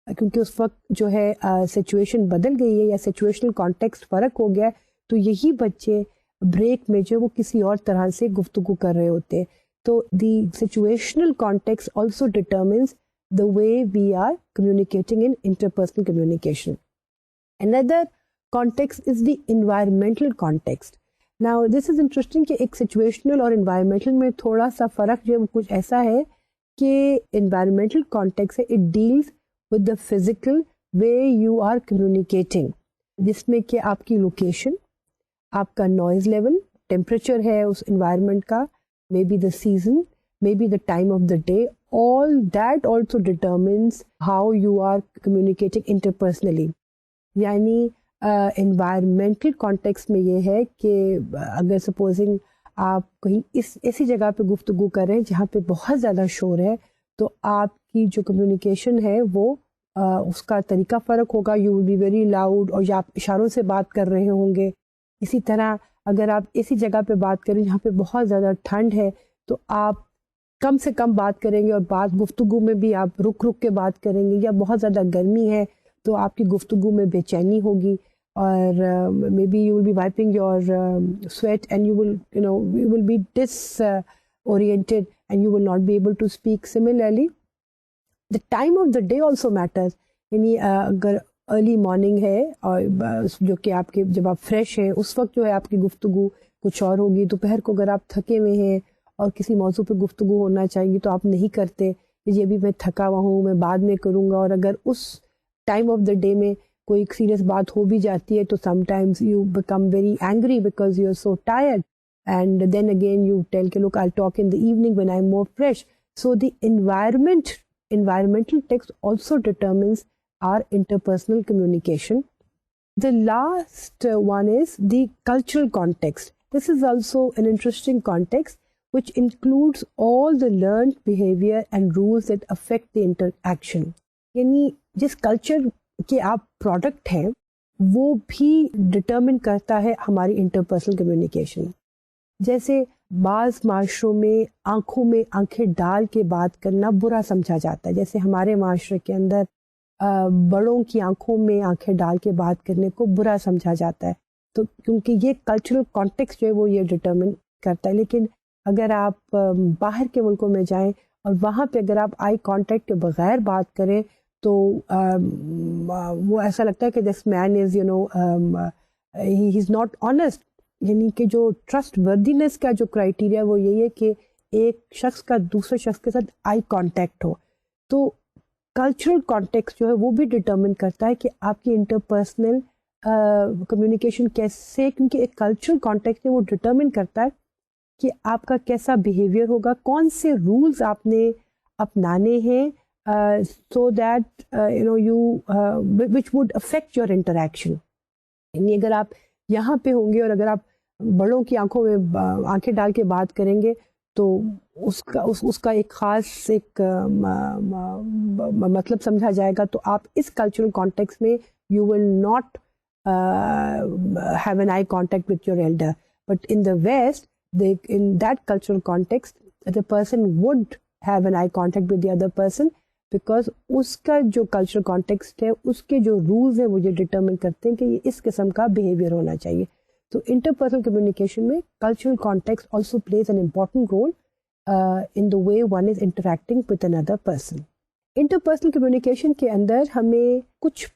Speaker 1: کیونکہ اس وقت جو ہے سچویشن بدل گئی ہے یا سچویشنل کانٹیکسٹ فرق ہو گیا ہے, تو یہی بچے بریک میں جو وہ کسی اور طرح سے گفتگو کر رہے ہوتے ہیں. تو the situational context also determines the way we are communicating in interpersonal communication. Another context is the environmental context. Now this is interesting کہ ایک situational اور environmental میں تھوڑا سا فرق جو ہے وہ کچھ ایسا ہے کہ environmental context ہے it deals with the physical way you are communicating, جس میں کہ آپ کی location, آپ کا noise level, temperature ہے اس environment کا, maybe the season, maybe the time of the day, all that also determines how you are communicating interpersonally. یعنی environmental context میں یہ ہے کہ اگر سپوزنگ آپ کہیں ایسی جگہ پہ گفتگو کر رہے ہیں جہاں پہ بہت زیادہ شور ہے تو آپ کی جو کمیونیکیشن ہے وہ اس کا طریقہ فرق ہوگا. You will be very loud, اور یا آپ اشاروں سے بات کر رہے ہوں گے. اسی طرح اگر آپ ایسی جگہ پہ بات کریں جہاں پہ بہت زیادہ ٹھنڈ ہے تو آپ کم سے کم بات کریں گے, اور بات گفتگو میں بھی آپ رک رک کے بات کریں گے. یا بہت زیادہ گرمی ہے تو آپ کی گفتگو میں بے چینی ہوگی, اور maybe you will be wiping your sweat and you will be ڈس oriented and you will not be able to speak. Similarly, the time of the day also matters. یعنی اگر ارلی مارننگ ہے اور جو کہ آپ کے جب آپ فریش ہیں اس وقت جو ہے آپ کی گفتگو کچھ اور ہوگی. دوپہر کو اگر آپ تھکے ہوئے ہیں اور کسی موضوع پہ گفتگو ہونا چاہیے تو آپ نہیں کرتے, یہ بھی میں تھکا ہوا ہوں, میں بعد میں کروں گا. اور اگر اس ٹائم آف دا ڈے میں کوئی سیریس بات ہو بھی جاتی ہے تو sometimes you become very angry because you are so tired. And then again you tell کہ look I'll talk in the evening when I'm more fresh. So the environmental text also determines our interpersonal communication. The last one is the cultural context. This is also an interesting context which includes all the learned behavior and rules that affect the interaction. یعنی جس culture کے آپ product ہیں وہ بھی determine کرتا ہے ہماری انٹرپرسنل کمیونیکیشن. جیسے بعض معاشروں میں آنکھیں ڈال کے بات کرنا برا سمجھا جاتا ہے. جیسے ہمارے معاشرے کے اندر بڑوں کی آنکھوں میں آنکھیں ڈال کے بات کرنے کو برا سمجھا جاتا ہے. تو کیونکہ یہ کلچرل کانٹیکسٹ جو ہے وہ یہ ڈٹرمن کرتا ہے. لیکن اگر آپ باہر کے ملکوں میں جائیں اور وہاں پہ اگر آپ آئی کانٹیکٹ کے بغیر بات کریں تو وہ ایسا لگتا ہے کہ دس مین از ہی از ناٹ آنیسٹ. یعنی کہ جو ٹرسٹ وردینس کا جو کرائٹیریا وہ یہی ہے کہ ایک شخص کا دوسرے شخص کے ساتھ آئی کانٹیکٹ ہو. تو کلچرل کانٹیکسٹ جو ہے وہ بھی ڈٹرمن کرتا ہے کہ آپ کی انٹرپرسنل کمیونیکیشن کیسے, کیونکہ ایک کلچرل کانٹیکسٹ وہ ڈٹرمن کرتا ہے کہ آپ کا کیسا بیہیویئر ہوگا, کون سے رولز آپ نے اپنانے ہیں so that you which would affect your interaction. یعنی اگر آپ یہاں پہ ہوں گے اور اگر آپ بڑوں کی آنکھوں میں آنکھیں ڈال کے بات کریں گے تو اس کا ایک خاص ایک مطلب سمجھا جائے گا. تو آپ اس کلچرل کانٹیکسٹ میں you will not have an eye contact with your elder, but in the west in that cultural context the person would have an eye contact with the other person because اس کا جو cultural context ہے اس کے جو rules ہیں وہ یہ determine کرتے ہیں کہ یہ اس قسم کا behavior ہونا چاہیے. تو interpersonal communication میں cultural context also plays an important role in the way one is interacting with another person. Interpersonal communication کے اندر ہمیں کچھ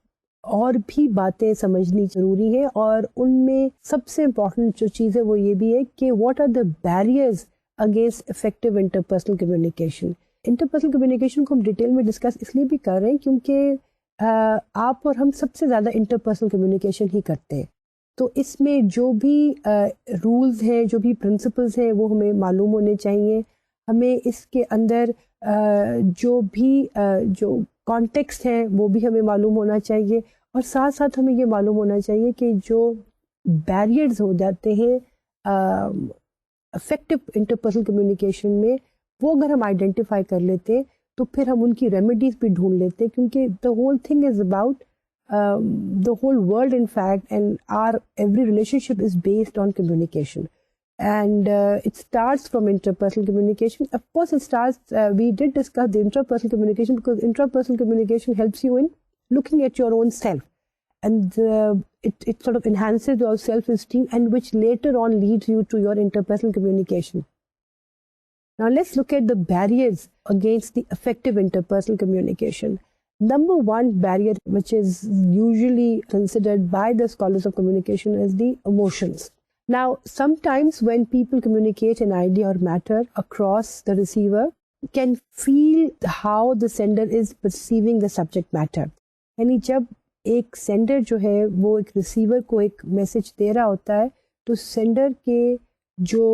Speaker 1: اور بھی باتیں سمجھنی ضروری ہے, اور ان میں سب سے امپورٹنٹ جو چیز ہے وہ یہ بھی ہے کہ what are the barriers against effective interpersonal communication. Interpersonal communication کو ہم ڈیٹیل میں ڈسکس اس لیے بھی کر رہے ہیں کیونکہ آپ اور ہم سب سے زیادہ انٹرپرسنل کمیونیکیشن ہی کرتے ہیں. تو اس میں جو بھی رولز ہیں, جو بھی پرنسپلز ہیں وہ ہمیں معلوم ہونے چاہیے. ہمیں اس کے اندر جو بھی جو کانٹیکسٹ ہیں وہ بھی ہمیں معلوم ہونا چاہیے, اور ساتھ ساتھ ہمیں یہ معلوم ہونا چاہیے کہ جو بیریئرز ہو جاتے ہیں افیکٹو انٹرپرسنل کمیونیکیشن میں وہ اگر ہم آئیڈینٹیفائی کر لیتے تو پھر ہم ان کی ریمیڈیز بھی ڈھونڈ لیتے, کیونکہ the whole thing is about the whole world in fact, and our every relationship is based on communication, and it starts from interpersonal communication. Of course it starts we did discuss the interpersonal communication because interpersonal communication helps you in looking at your own self, and it sort of enhances your self-esteem, and which later on leads you to your interpersonal communication. Now let's look at the barriers against the effective interpersonal communication. Number one barrier, which is usually considered by the scholars of communication, is the emotions. Now, sometimes when people communicate an idea or matter across, the receiver can feel how the sender is perceiving the subject matter. یعنی جب ایک sender جو ہے وہ ایک receiver کو ایک message دے رہا ہوتا ہے تو سینڈر کے جو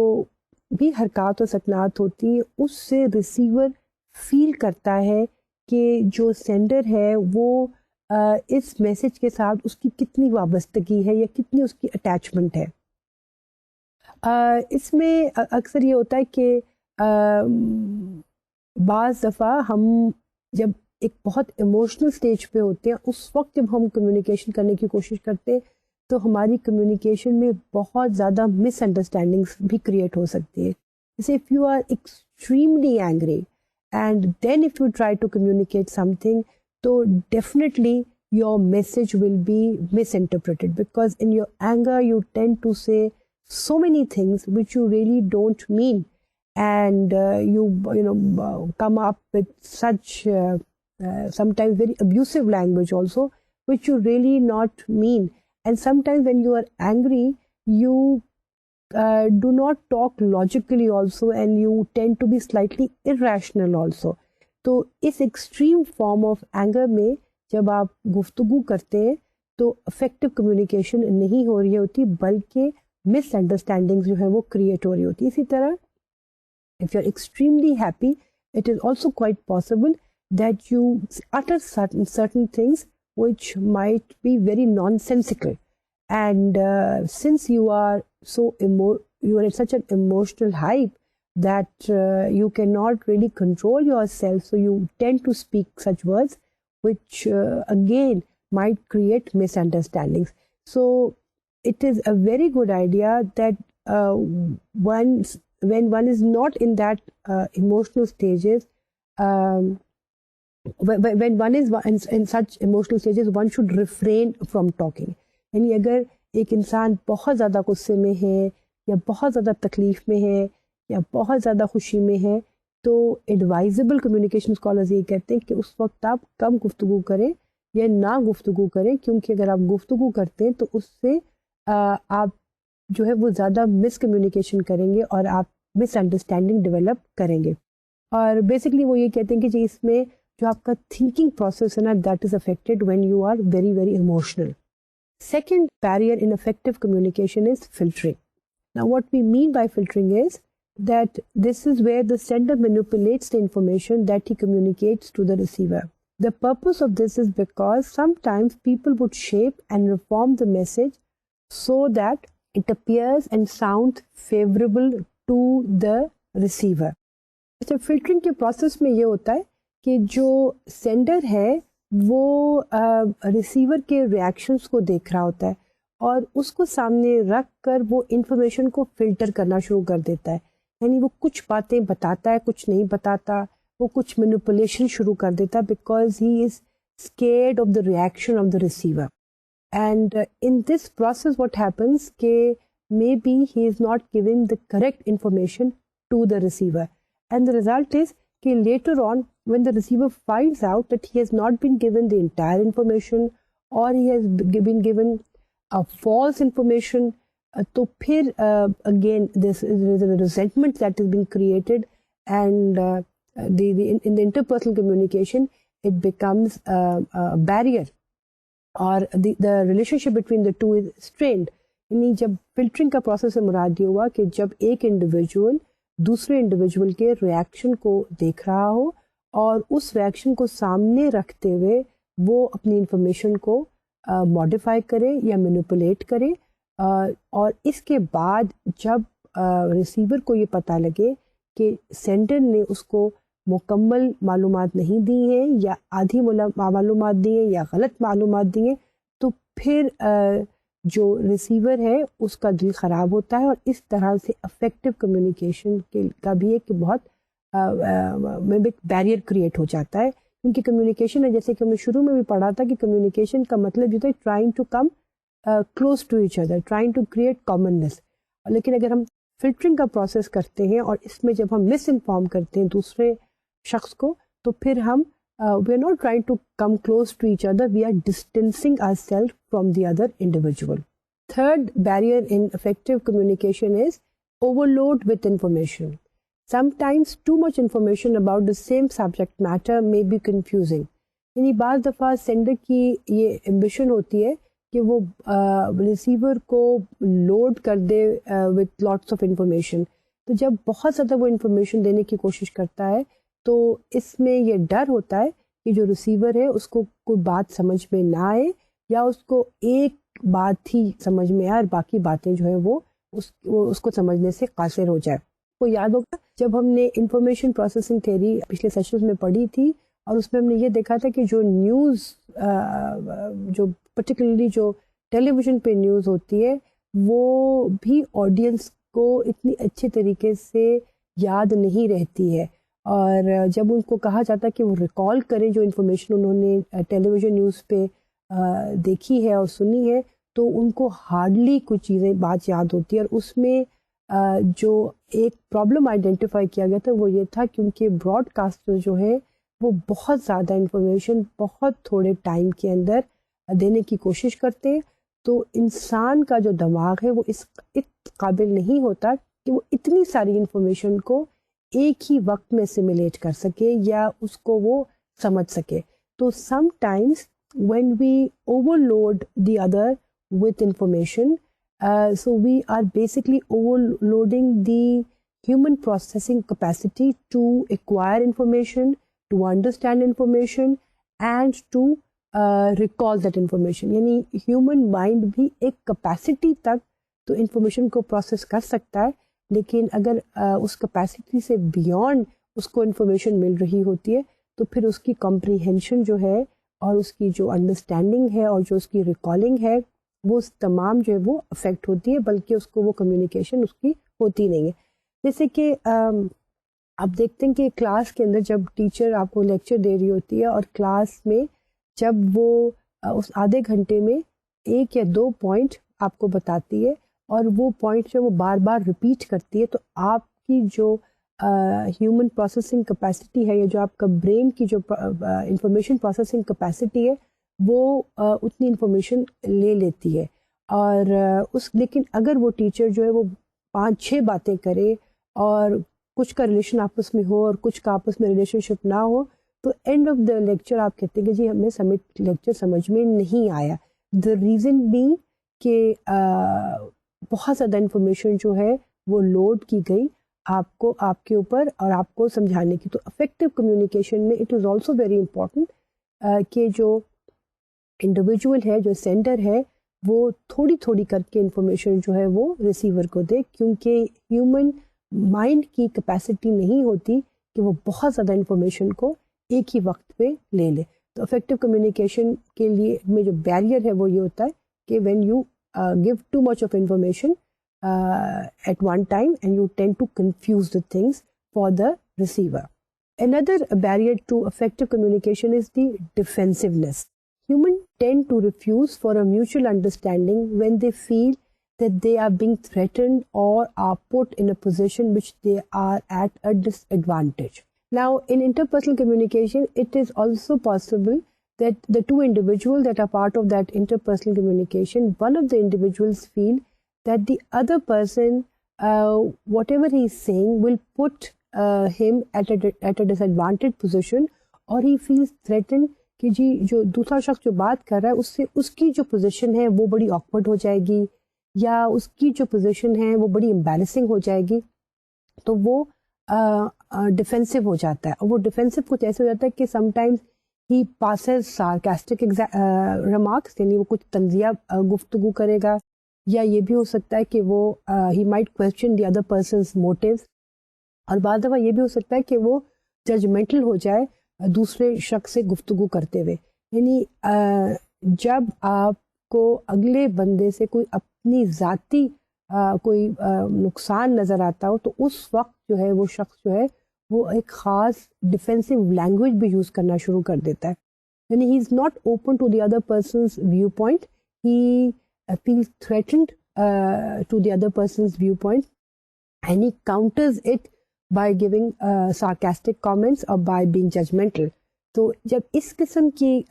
Speaker 1: بھی حرکات و سکنات ہوتی ہیں اس سے ریسیور فیل کرتا ہے کہ جو سینڈر ہے وہ اس میسج کے ساتھ اس کی کتنی وابستگی ہے یا کتنی اس کی اٹیچمنٹ ہے. اس میں اکثر یہ ہوتا ہے کہ بعض دفعہ ہم جب ایک بہت ایموشنل اسٹیج پہ ہوتے ہیں اس وقت جب ہم کمیونیکیشن کرنے کی کوشش کرتے ہیں تو ہماری کمیونیکیشن میں بہت زیادہ مس انڈرسٹینڈنگس بھی کریٹ ہو سکتی ہے. جیسے if you are extremely angry and then if you try to communicate something تو definitely your message will be misinterpreted because in your anger you tend to say so many things which you really don't mean, and you come up with such sometimes very abusive language also which you really not mean. And sometimes when you are angry you do not talk logically also, and you tend to be slightly irrational also. تو اس extreme form of anger میں جب آپ گفتگو کرتے ہیں تو effective communication نہیں ہو رہی ہوتی بلکہ مس انڈرسٹینڈنگ جو ہے وہ کریٹ ہو رہی ہوتی ہے. اسی طرح if you are extremely happy it is also quite possible that you utter certain things which might be very nonsensical, and since you are in such an emotional hype that you cannot really control yourself, so you tend to speak such words which again might create misunderstandings. So it is a very good idea that when one is not in that emotional stages, when one is in such emotional stages, one should refrain from talking. یعنی اگر ایک انسان بہت زیادہ غصے میں ہے یا بہت زیادہ تکلیف میں ہے یا بہت زیادہ خوشی میں ہے تو ایڈوائزبل کمیونیکیشن اسکالرز یہ کہتے ہیں کہ اس وقت آپ کم گفتگو کریں یا نہ گفتگو کریں، کیونکہ اگر آپ گفتگو کرتے ہیں تو اس سے آپ جو ہے وہ زیادہ مس کمیونیکیشن کریں گے اور آپ مس انڈرسٹینڈنگ ڈیولپ کریں گے. اور بیسکلی وہ یہ کہتے ہیں کہ جی اس میں جو آپ کا تھنکنگ پروسیس ہے نا that is affected when you are very very emotional. Second barrier in effective communication is filtering. Now what we mean by filtering is that this is where the sender manipulates the information that he communicates to the receiver. The purpose of this is because sometimes people would shape and reform the message so that it appears and sounds favorable to the receiver. اچھا filtering کے process میں یہ ہوتا ہے کہ جو sender ہے وہ ریسیور کے ریئیکشنس کو دیکھ رہا ہوتا ہے اور اس کو سامنے رکھ کر وہ انفارمیشن کو فلٹر کرنا شروع کر دیتا ہے. یعنی وہ کچھ باتیں بتاتا ہے کچھ نہیں بتاتا، وہ کچھ مینیپولیشن شروع کر دیتا ہے because he is scared of the reaction of the receiver. And in this process what happens کہ maybe he is not giving the correct information to the receiver, and the result is کہ later on when the receiver finds out that he has not been given the entire information or he has been given a false information, تو پھر again there is a resentment that is being created, and in the interpersonal communication it becomes a barrier, or the relationship between the two is strained. یعنی جب filtering کا process سے مراد یہ ہوا کہ جب ایک انڈیویجول دوسرے انڈیویجول کے ریئیکشن کو دیکھ رہا ہو اور اس ریئیکشن کو سامنے رکھتے ہوئے وہ اپنی انفارمیشن کو ماڈیفائی کرے یا مینیپولیٹ کرے، اور اس کے بعد جب ریسیور کو یہ پتہ لگے کہ سینڈر نے اس کو مکمل معلومات نہیں دی ہیں یا آدھی معلومات دی ہیں یا غلط معلومات دی ہیں، تو پھر جو ریسیور ہے اس کا دل خراب ہوتا ہے، اور اس طرح سے افیکٹو کمیونیکیشن کا بھی ایک بہت میں ایک بیریئر کریٹ ہو جاتا ہے. کیونکہ کمیونیکیشن ہے جیسے کہ ہم نے شروع میں بھی پڑھا تھا کہ کمیونیکیشن کا مطلب یہ ہوتا ہے trying to come close to each other, trying to create commonness. لیکن اگر ہم فلٹرنگ کا پروسیس کرتے ہیں اور اس میں جب ہم مس انفارم کرتے ہیں دوسرے شخص کو، تو پھر ہم we are not trying to come close to each other, we are distancing our self from the other individual. Third barrier in effective communication is overload with information. Sometimes too much information about the same subject matter may be confusing. یعنی بعض دفعہ sender کی یہ ambition ہوتی ہے کہ وہ receiver کو لوڈ کر دے with lots of information. تو جب بہت زیادہ وہ انفارمیشن دینے کی کوشش کرتا ہے تو اس میں یہ ڈر ہوتا ہے کہ جو ریسیور ہے اس کو کوئی بات سمجھ میں نہ آئے، یا اس کو ایک بات ہی سمجھ میں آئے اور باقی باتیں جو ہے وہ اس کو سمجھنے سے قاصر ہو جائے. کو یاد ہوگا جب ہم نے انفارمیشن پروسیسنگ تھیوری پچھلے سیشنز میں پڑھی تھی اور اس میں ہم نے یہ دیکھا تھا کہ جو نیوز جو پرٹیکولرلی جو ٹیلی ویژن پہ نیوز ہوتی ہے وہ بھی آڈینس کو اتنی اچھے طریقے سے یاد نہیں رہتی ہے، اور جب ان کو کہا جاتا ہے کہ وہ ریکال کریں جو انفارمیشن انہوں نے ٹیلی ویژن نیوز پہ دیکھی ہے اور سنی ہے، تو ان کو ہارڈلی کچھ چیزیں بات یاد ہوتی ہے. اور اس میں جو ایک پرابلم آئیڈینٹیفائی کیا گیا تھا وہ یہ تھا کیونکہ براڈ کاسٹر جو ہے وہ بہت زیادہ انفارمیشن بہت تھوڑے ٹائم کے اندر دینے کی کوشش کرتے ہیں، تو انسان کا جو دماغ ہے وہ اس قابل نہیں ہوتا کہ وہ اتنی ساری انفارمیشن کو ایک ہی وقت میں سیمولیٹ کر سکے یا اس کو وہ سمجھ سکے. تو some times when we overload the other with information, so we are basically overloading the human processing capacity to acquire information, to understand information and to recall that information. یعنی human mind بھی ایک capacity تک تو information کو process کر سکتا ہے، لیکن اگر اس کیپیسٹی سے بیونڈ اس کو انفارمیشن مل رہی ہوتی ہے تو پھر اس کی کمپریہنشن جو ہے اور اس کی جو انڈرسٹینڈنگ ہے اور جو اس کی ریکالنگ ہے وہ تمام جو ہے وہ افیکٹ ہوتی ہے، بلکہ اس کو وہ کمیونیکیشن اس کی ہوتی نہیں ہے. جیسے کہ آپ دیکھتے ہیں کہ کلاس کے اندر جب ٹیچر آپ کو لیکچر دے رہی ہوتی ہے اور کلاس میں جب وہ اس آدھے گھنٹے میں 1 یا 2 پوائنٹ آپ کو بتاتی ہے اور وہ پوائنٹ جو وہ بار بار ریپیٹ کرتی ہے، تو آپ کی جو ہیومن پروسیسنگ کیپیسٹی ہے یا جو آپ کا برین کی جو انفارمیشن پروسیسنگ کیپیسٹی ہے وہ اتنی انفارمیشن لے لیتی ہے. اور لیکن اگر وہ ٹیچر جو ہے وہ 5-6 باتیں کرے اور کچھ کا ریلیشن آپس میں ہو اور کچھ کا آپس میں ریلیشن شپ نہ ہو، تو اینڈ آف دا لیکچر آپ کہتے ہیں کہ جی ہمیں لیکچر سمجھ میں نہیں آیا. دا ریزن بینگ کہ بہت زیادہ انفارمیشن جو ہے وہ لوڈ کی گئی آپ کو، آپ کے اوپر، اور آپ کو سمجھانے کی. تو افیکٹو کمیونیکیشن میں it is also very important کہ جو انڈیویجول ہے، جو سینڈر ہے، وہ تھوڑی تھوڑی کر کے انفارمیشن جو ہے وہ ریسیور کو دے، کیونکہ ہیومن مائنڈ کی کیپیسٹی نہیں ہوتی کہ وہ بہت زیادہ انفارمیشن کو ایک ہی وقت پہ لے لے. تو افیکٹو کمیونیکیشن کے لیے میں جو بیریئر ہے وہ یہ ہوتا ہے کہ when you give too much of information at one time and you tend to confuse the things for the receiver. Another barrier to effective communication is the defensiveness. Humans tend to refuse for a mutual understanding when they feel that they are being threatened or are put in a position which they are at a disadvantage. Now, in interpersonal communication, it is also possible that the two individuals that are part of that interpersonal communication, one of the individuals feel that the other person, whatever he is saying, will put him at a disadvantaged position, or he feels threatened کہ جی جو دوسرا شخص جو بات کر رہا ہے اس سے اس کی جو پوزیشن ہے وہ بڑی آکورڈ ہو جائے گی، یا اس کی جو پوزیشن ہے وہ بڑی امبیرسنگ ہو جائے گی، تو وہ ڈیفینسو ہو جاتا ہے. اور وہ ڈیفینسو کچھ ایسے ہو جاتا ہے کہ سم ٹائمز ہی پاسز سارکاسٹک ریمارکس، یعنی وہ کچھ طنزیہ گفتگو کرے گا، یا یہ بھی ہو سکتا ہے کہ وہ he might question the other person's motives, اور بعض دفعہ یہ بھی ہو سکتا ہے کہ وہ ججمنٹل ہو جائے دوسرے شخص سے گفتگو کرتے ہوئے. یعنی جب آپ کو اگلے بندے سے کوئی اپنی ذاتی کوئی نقصان نظر آتا ہو تو اس وقت جو ہے وہ شخص جو ہے وہ ایک خاص ڈیفینسو لینگویج بھی یوز کرنا شروع کر دیتا ہے. یعنی he is not open to the other person's view point, he feels threatened to the other person's view point and he counters it by giving sarcastic comments اور بائی بینگ judgmental. تو جب اس قسم کی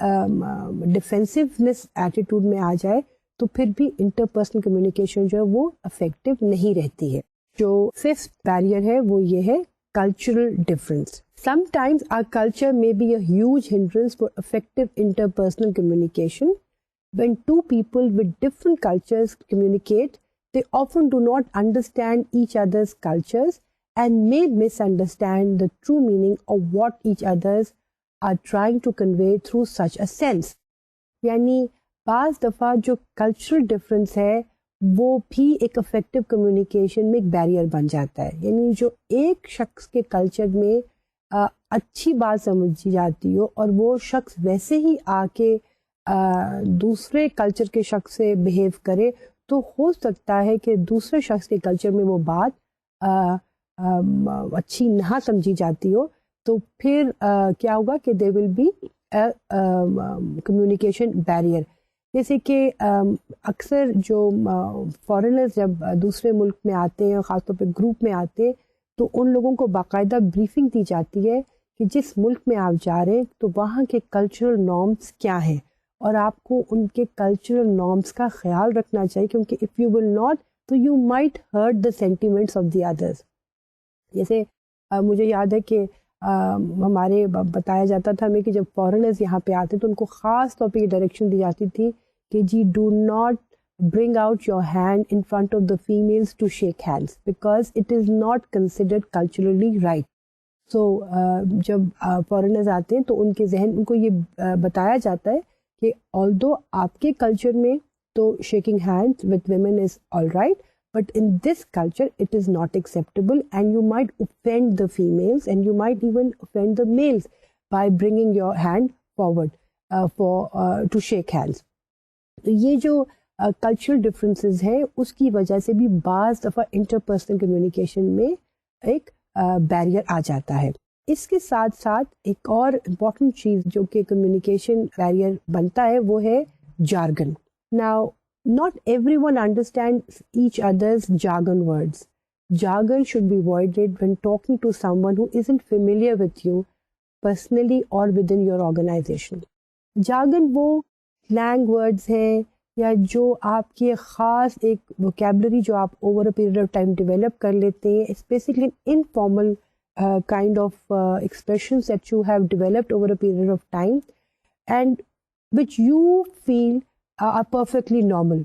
Speaker 1: ڈیفینسونیس ایٹیٹیوڈ میں آ جائے تو پھر بھی انٹرپرسنل کمیونیکیشن جو ہے وہ افیکٹو نہیں رہتی ہے. جو ففتھ بیریئر ہے وہ یہ ہے cultural difference. Sometimes our culture may be a huge hindrance for effective interpersonal communication. When two people with different cultures communicate, they often do not understand each other's cultures and may misunderstand the true meaning of what each others are trying to convey through such a sense. یعنی بعض دفعہ جو cultural difference ہے وہ بھی ایک effective communication میں ایک بیریئر بن جاتا ہے. یعنی جو ایک شخص کے کلچر میں اچھی بات سمجھی جاتی ہو اور وہ شخص ویسے ہی آ کے دوسرے کلچر کے شخص سے بہیو کرے تو ہو سکتا ہے کہ دوسرے شخص کے کلچر میں وہ بات اچھی نہ سمجھی جاتی ہو, تو پھر کیا ہوگا کہ دے ول بی کمیونیکیشن بیریئر. جیسے کہ اکثر جو فارنرز جب دوسرے ملک میں آتے ہیں, خاص طور پہ گروپ میں آتے ہیں, تو ان لوگوں کو باقاعدہ بریفنگ دی جاتی ہے کہ جس ملک میں آپ جا رہے ہیں تو وہاں کے کلچرل نارمس کیا ہیں, اور آپ کو ان کے کلچرل نارمس کا خیال رکھنا چاہیے, کیونکہ اف یو ول ناٹ تو you might hurt the sentiments of the others. جیسے مجھے یاد ہے کہ ہمارے بتایا جاتا تھا ہمیں کہ جب فارنرز یہاں پہ آتے تو ان کو خاص طور پہ یہ ڈائریکشن دی جاتی تھی کہ جی do not bring out your hand in front of the females to shake hands because it is not considered culturally right. So جب فارنرز آتے ہیں تو ان کے ذہن ان کو یہ بتایا جاتا ہے کہ although آپ کے کلچر میں تو shaking hands with women is all right, but in this culture it is not acceptable and you might offend the females and you might even offend the males by bringing your hand forward to shake hands. یہ جو cultural differences ہیں اس کی وجہ سے بھی بعض دفعہ interpersonal communication میں ایک بیریئر آ جاتا ہے. اس کے ساتھ ساتھ ایک اور امپورٹنٹ چیز جو کہ کمیونیکیشن بیریئر بنتا ہے وہ ہے jargon. Now not everyone understands each other's jargon words. Jargon should be avoided when talking to someone who isn't familiar with you personally or within your organization. Jargon وہ slang words ہیں یا جو آپ کے خاص ایک ووکیبلری جو آپ over a period of time develop کر لیتے ہیں. It's basically informal kind of expressions that you have developed over a period of time and which you feel are perfectly normal.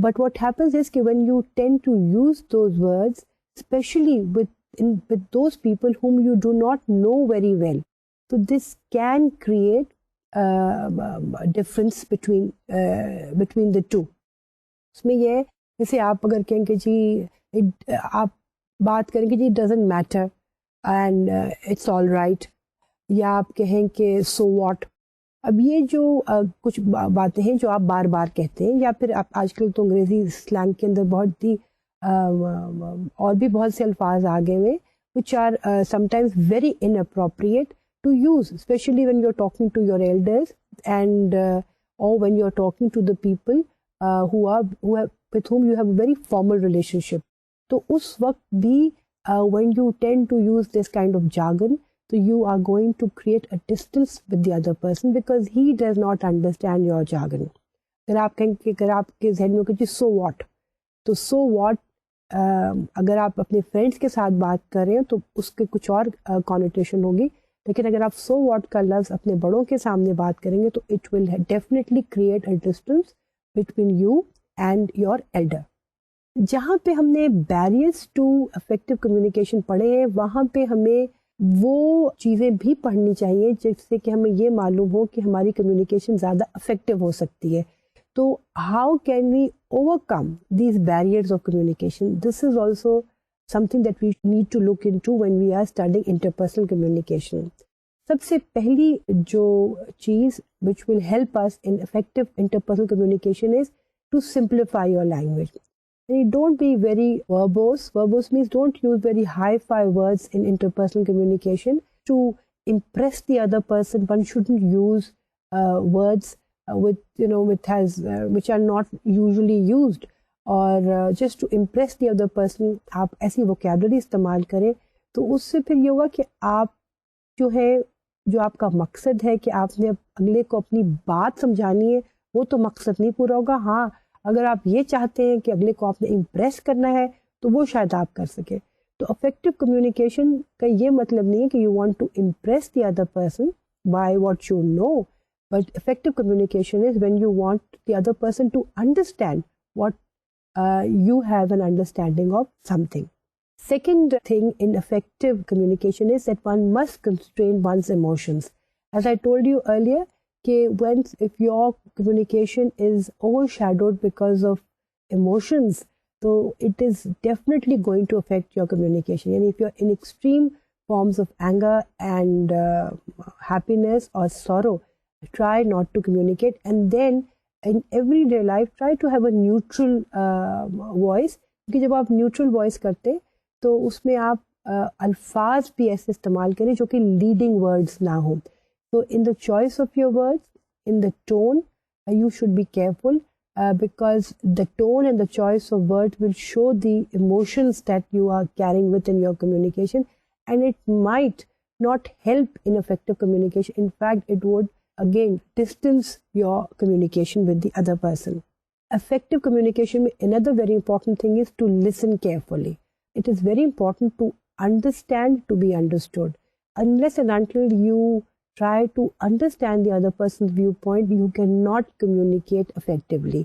Speaker 1: But what happens is that when you tend to use those words, especially with those people whom you do not know very well, so this can create a difference between the two. اس میں یہ جیسے آپ اگر کہیں کہ جی آپ بات کریں کہ جی it doesn't matter and it's all right, یا آپ کہیں کہ so what. اب یہ جو کچھ باتیں ہیں جو آپ بار بار کہتے ہیں, یا پھر آپ آج کل تو انگریزی سلینگ کے اندر بہت ہی اور بھی بہت سے الفاظ آ گئے ہوئے which are sometimes very inappropriate to use, especially when you're talking to your elders and or when you're talking to the people with whom you have a very formal relationship. تو اس وقت بھی when you tend to use this kind of jargon, so you are going to create a distance with the other person because he does not understand your jargon. اگر آپ کہیں کہ اگر آپ کے ذہن میں کہ so what, تو so what اگر آپ اپنے فرینڈس کے ساتھ بات کر رہے ہیں تو اس کے کچھ اور کانوٹیشن ہوگی, لیکن اگر آپ so what کا لفظ اپنے بڑوں کے سامنے بات کریں گے تو it will definitely create a distance between you and your elder. جہاں پہ ہم نے بیریئرز ٹو افیکٹو کمیونیکیشن پڑھے ہیں وہاں پہ ہمیں وہ چیزیں بھی پڑھنی چاہیے جس سے کہ ہمیں یہ معلوم ہو کہ ہماری کمیونیکیشن زیادہ افیکٹو ہو سکتی ہے. تو how can we overcome these barriers of communication? This is also something that we need to look into when we are studying interpersonal communication. سب سے پہلی جو چیز which will help us in effective interpersonal communication is to simplify your language. Don't be very verbose. Verbose means don't use very high-fi words in interpersonal communication. To impress the other person, one shouldn't use words which are not usually used. Or just to impress the other person, آپ ایسی vocabulary استعمال کریں تو اس سے پھر یہ ہوگا کہ آپ جو آپ کا مقصد ہے کہ آپ نے اگلے کو اپنی بات سمجھانی ہے وہ تو مقصد نہیں پورا ہوگا. ہاں اگر آپ یہ چاہتے ہیں کہ اگلے کو آپ نے امپریس کرنا ہے تو وہ شاید آپ کر سکیں. تو افیکٹو کمیونیکیشن کا یہ مطلب نہیں ہے کہ you want to impress the other person by what you know, but effective communication is when you want the other person to understand what you have an understanding of something. Second thing in effective communication is that one must constrain one's emotions. As I told you earlier, if your communication is overshadowed because of emotions, so it is definitely going to affect your communication. And if you're in extreme forms of anger and happiness or sorrow, try not to communicate. And then in everyday life try to have a neutral voice, کیونکہ جب آپ neutral voice کرتے تو اس میں آپ الفاظ بھی ایسے استعمال کریں جو کہ لیڈنگ ورڈز نہ ہوں. So in the choice of your words, in the tone, you should be careful because the tone and the choice of words will show the emotions that you are carrying within your communication, and it might not help in effective communication. In fact, it would again distance your communication with the other person. Effective communication, another very important thing is to listen carefully. It is very important to understand, to be understood. Unless and until you try to understand the other person's viewpoint, you cannot communicate effectively.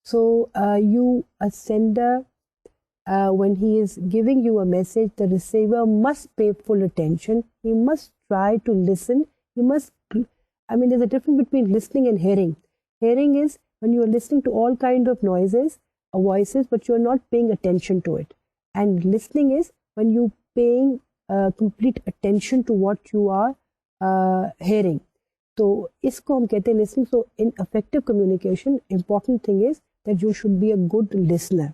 Speaker 1: So a sender, when he is giving you a message, the receiver must pay full attention. He must try to listen. There's a difference between listening and hearing. Hearing is when you are listening to all kinds of noises or voices, but you are not paying attention to it. And listening is when you paying complete attention to what you are hearing. تو اس کو ہم کہتے ہیں listening. So in effective communication, important thing is that you should be a good listener.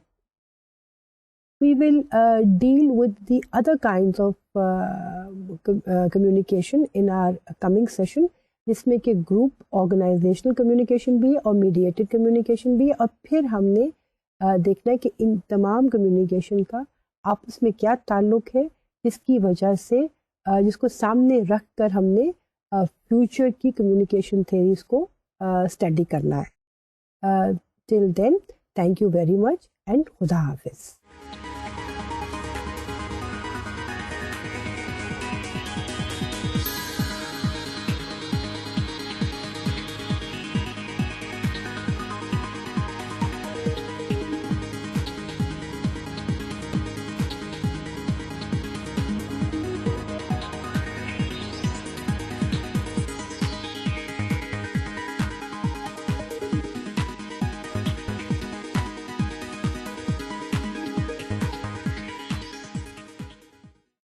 Speaker 1: We will deal with the other kinds of communication in our coming session, جس میں کہ group organisational communication بھی ہے اور mediated communication بھی ہے. اور پھر ہم نے دیکھنا ہے کہ ان تمام کمیونیکیشن کا آپس میں کیا تعلق ہے، جس کی وجہ سے جس کو سامنے رکھ کر ہم نے فیوچر کی کمیونیکیشن تھیریز کو اسٹڈی کرنا ہے. Till then, thank you very much and خدا حافظ.